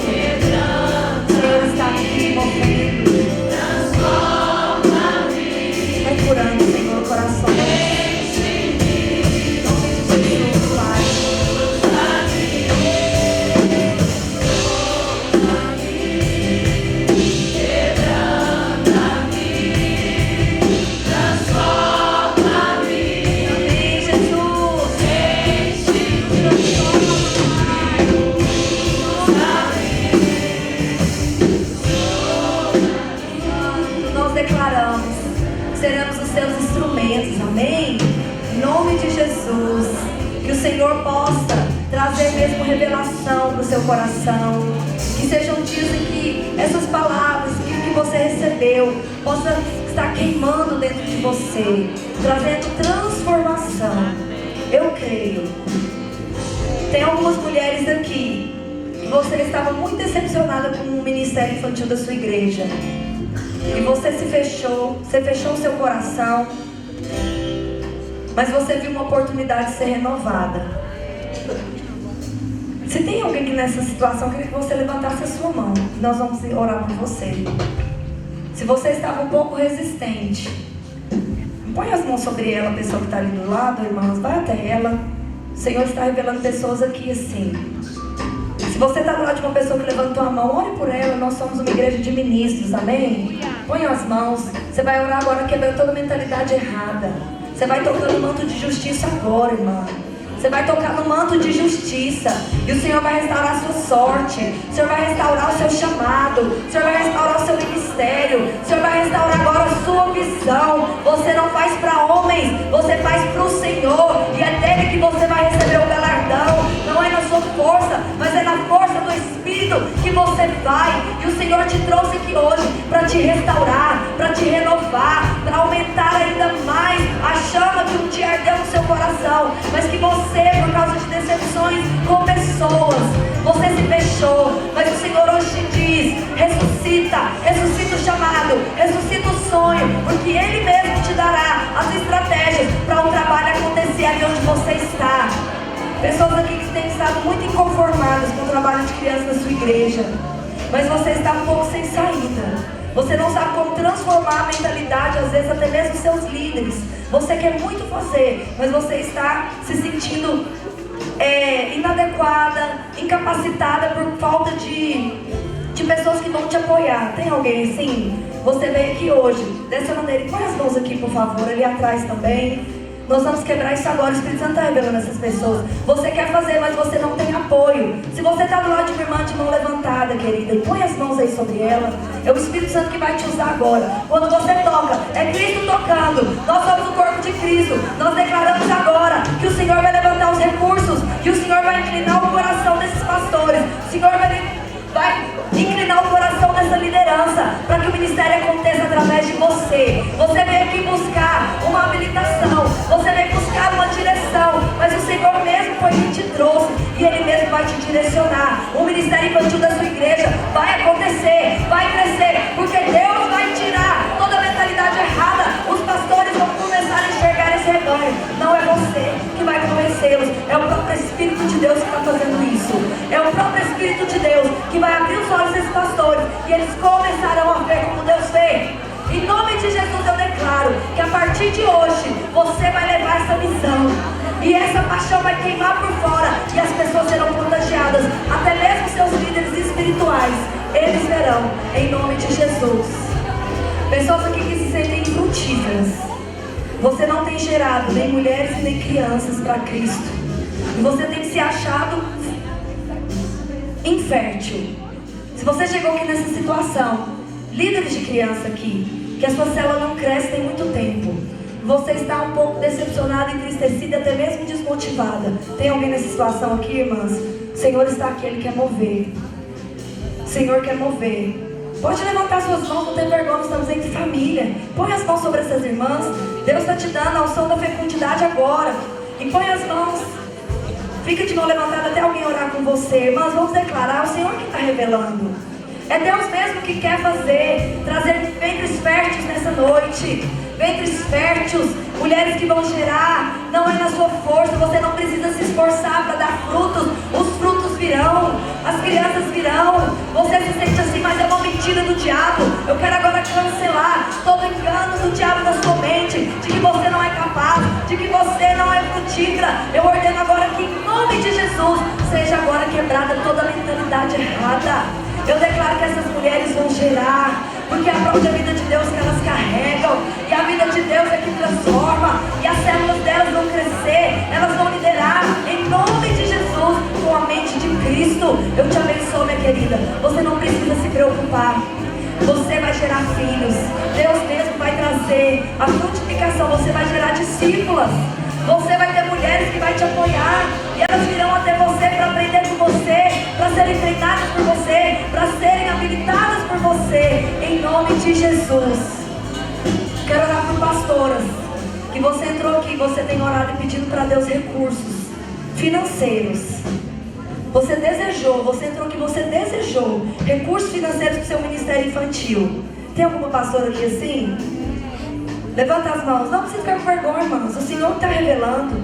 o Senhor está aqui movendo. Senhor possa trazer mesmo revelação para o seu coração. Que sejam dias em que essas palavras que você recebeu possam estar queimando dentro de você, trazendo transformação. Eu creio. Tem algumas mulheres aqui que você estava muito decepcionada com o ministério infantil da sua igreja. E você fechou o seu coração, mas você viu uma oportunidade de ser renovada. Se tem alguém que nessa situação, eu queria que você levantasse a sua mão. Nós vamos orar por você. Se você estava um pouco resistente, põe as mãos sobre ela, a pessoa que está ali do lado, irmãos, vai até ela. O Senhor está revelando pessoas aqui assim. Se você está do lado de uma pessoa que levantou a mão, ore por ela. Nós somos uma igreja de ministros, amém? Põe as mãos. Você vai orar agora quebrando toda mentalidade errada. Você vai tocar no manto de justiça agora, irmã. Você vai tocar no manto de justiça. E o Senhor vai restaurar a sua sorte. O Senhor vai restaurar o seu chamado. O Senhor vai restaurar o seu ministério. O Senhor vai restaurar agora a sua visão. Você não faz para homens, você faz para o Senhor. E é dele que você vai receber o galardão. Não é na sua força, mas é na força do Espírito que você vai. E o Senhor te trouxe aqui hoje para te restaurar, para te renovar, para aumentar ainda mais a chama que um dia ardeu no seu coração. Mas que você, por causa de decepções com pessoas, você se fechou. Mas o Senhor hoje te diz: ressuscita o chamado, ressuscita o sonho, porque Ele mesmo te dará as estratégias para o trabalho acontecer ali onde você está. Pessoas aqui que têm estado muito inconformadas com o trabalho de crianças na sua igreja, mas você está um pouco sem saída. Você não sabe como transformar a mentalidade, às vezes até mesmo seus líderes. Você quer muito fazer, mas você está se sentindo inadequada, incapacitada por falta de pessoas que vão te apoiar. Tem alguém assim? Você veio aqui hoje, dessa maneira, e põe as mãos aqui, por favor, ali atrás também. Nós vamos quebrar isso agora. O Espírito Santo está revelando essas pessoas. Você quer fazer, mas você não tem apoio. Se você está do lado de uma irmã de mão levantada, querida, e põe as mãos aí sobre ela, é o Espírito Santo que vai te usar agora. Quando você toca, é Cristo tocando. Nós somos o corpo de Cristo. Nós declaramos agora que o Senhor vai levantar os recursos, que o Senhor vai inclinar o coração desses pastores. O Senhor vai inclinar o coração dessa liderança para que o ministério aconteça através de você. Você veio aqui buscar uma habilitação, você veio buscar uma direção, mas o Senhor mesmo foi quem te trouxe e Ele mesmo vai te direcionar. O ministério infantil da sua igreja vai acontecer, vai crescer, porque Deus vai tirar toda a mentalidade errada. Os pastores vão começar a enxergar esse rebanho. Não é você que vai convencê-los, é o próprio Espírito de Deus que está fazendo isso. É o próprio Espírito de Deus que vai abrir os olhos desses pastores e eles começarão a ver como Deus vê. Em nome de Jesus eu declaro que a partir de hoje você vai levar essa missão e essa paixão vai queimar por fora e as pessoas serão contagiadas, até mesmo seus líderes espirituais, eles verão, em nome de Jesus. Pessoas aqui que se sentem frutíferas. Você não tem gerado nem mulheres nem crianças para Cristo e você tem se achado infértil. Se você chegou aqui nessa situação, líderes de criança aqui, que a sua célula não cresce tem muito tempo, você está um pouco decepcionada, entristecida, até mesmo desmotivada. Tem alguém nessa situação aqui, irmãs? O Senhor está aqui, Ele quer mover. O Senhor quer mover. Pode levantar suas mãos, não tem vergonha, estamos entre família. Põe as mãos sobre essas irmãs. Deus está te dando a unção da fecundidade agora. E põe as mãos. Fica de mão levantada até alguém orar com você. Irmãs, vamos declarar, o Senhor que está revelando. É Deus mesmo que quer fazer, trazer ventres férteis nessa noite. Ventres férteis, mulheres que vão gerar. Não é na sua força, você não precisa se esforçar para dar frutos. Os frutos virão, as crianças virão. Você se sente assim, mas é uma mentira do diabo. Eu quero agora cancelar todo engano do diabo na sua mente, de que você não é capaz, de que você não é frutífera. Eu ordeno agora que em nome de Jesus seja agora quebrada toda a mentalidade errada. Eu declaro que essas mulheres vão gerar, porque é a própria vida de Deus que elas carregam, e a vida de Deus é que transforma, e as células delas vão crescer, elas vão liderar em nome de Jesus, com a mente de Cristo. Eu te abençoo, minha querida. Você não precisa se preocupar. Você vai gerar filhos. Deus mesmo vai trazer a frutificação. Você vai gerar discípulas. Você vai ter mulheres que vai te apoiar. E elas virão até você para aprender com você, para serem treinadas por você, para serem habilitadas por você, em nome de Jesus. Quero orar por pastoras, que você entrou aqui, você tem orado e pedido para Deus recursos financeiros. Você desejou, você entrou aqui, você desejou recursos financeiros para o seu ministério infantil. Tem alguma pastora aqui assim? Levanta as mãos. Não precisa ficar com vergonha, irmãos. O Senhor está revelando.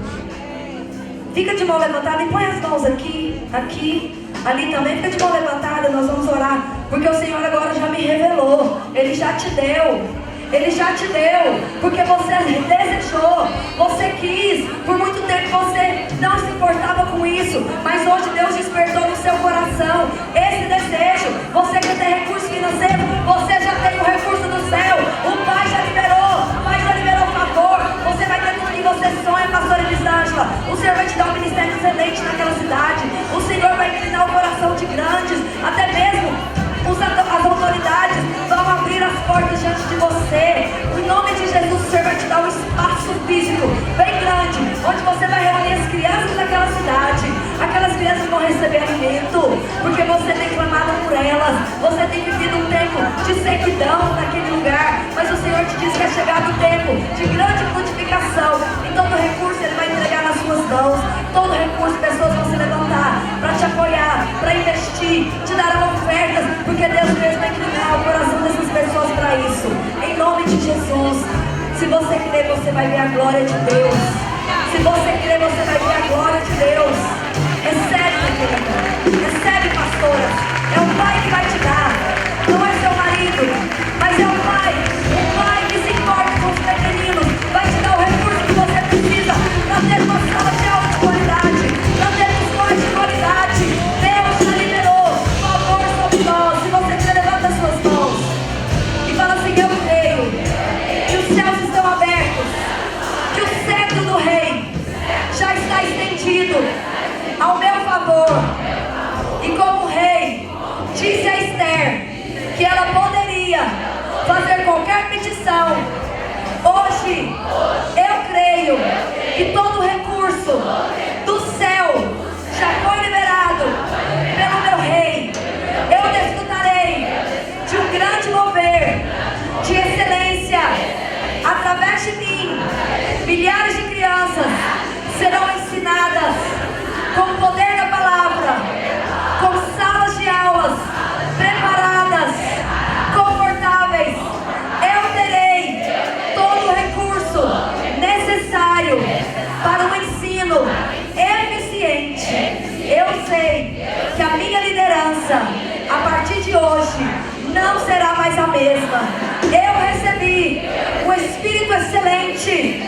Fica de mão levantada e põe as mãos aqui, aqui, ali também. Fica de mão levantada, nós vamos orar. Porque o Senhor agora já me revelou. Ele já te deu. Ele já te deu, porque você desejou, você quis, por muito tempo você não se importava com isso, mas hoje Deus despertou no seu coração esse desejo. Você quer ter recurso financeiro, você já tem o recurso do céu, o Pai já liberou, o Pai já liberou favor, você vai ter tudo que você sonha, pastora Elisângela. O Senhor vai te dar um ministério excelente naquela cidade, o Senhor vai inclinar o coração de grandes, até mesmo as autoridades vão abrir as portas diante de você. Em nome de Jesus, o Senhor vai te dar um espaço físico bem grande, onde você vai reunir as crianças daquela cidade. Aquelas crianças vão receber alimento, porque você tem clamado por elas. Você tem vivido um tempo de sequidão naquele lugar, mas o Senhor te diz que é chegado o tempo de grande frutificação. E todo recurso Ele vai entregar nas suas mãos. Todo recurso, pessoas vão se levantar para te apoiar, para investir, te darão ofertas, porque Deus mesmo vai inclinar o coração dessas pessoas para isso. Em nome de Jesus. Se você crer, você vai ver a glória de Deus. Se você crer, você vai ver a glória de Deus. Recebe, meu querido. Recebe, pastora. É o Pai que vai te dar. Não é seu marido, mas é o Pai. O Pai que se importa com os pequeninos vai te dar o recurso que você precisa para ter uma sala de aula de qualidade, para ter escola de qualidade. Deus já liberou favor sobre nós. Se você quer, levanta as suas mãos e fala assim: eu creio que os céus estão abertos, que o cetro do rei já está estendido ao meu favor. E como rei, disse a Esther que ela poderia fazer qualquer petição. Hoje, eu creio que todo recurso do céu já foi liberado pelo meu rei. Eu desfrutarei de um grande mover de excelência através de mim. Milhares de crianças serão ensinadas com o poder da palavra, com salas de aulas preparadas, confortáveis. Eu terei todo o recurso necessário para um ensino eficiente. Eu sei que a minha liderança, a partir de hoje, não será mais a mesma. Eu recebi um Espírito excelente,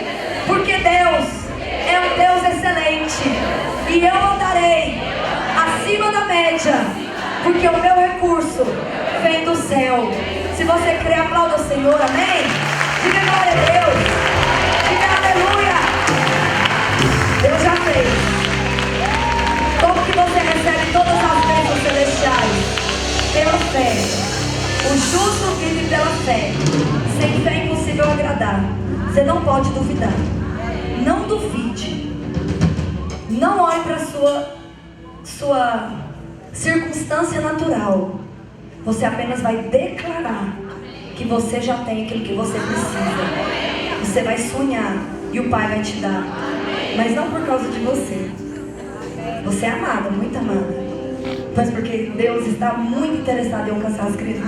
porque Deus é um Deus excelente. E eu andarei acima da média, porque o meu recurso vem do céu. Se você crê, aplauda o Senhor, amém? Diga glória a Deus. Diga aleluia. Deus já fez. Como que você recebe todas as bênçãos celestiais? Pela fé. O justo vive pela fé. Sem fé é impossível agradar. Você não pode duvidar. Não duvide. Não olhe para a sua circunstância natural. Você apenas vai declarar que você já tem aquilo que você precisa. Você vai sonhar e o Pai vai te dar. Mas não por causa de você. Você é amada, muito amada. Mas porque Deus está muito interessado em alcançar as crianças.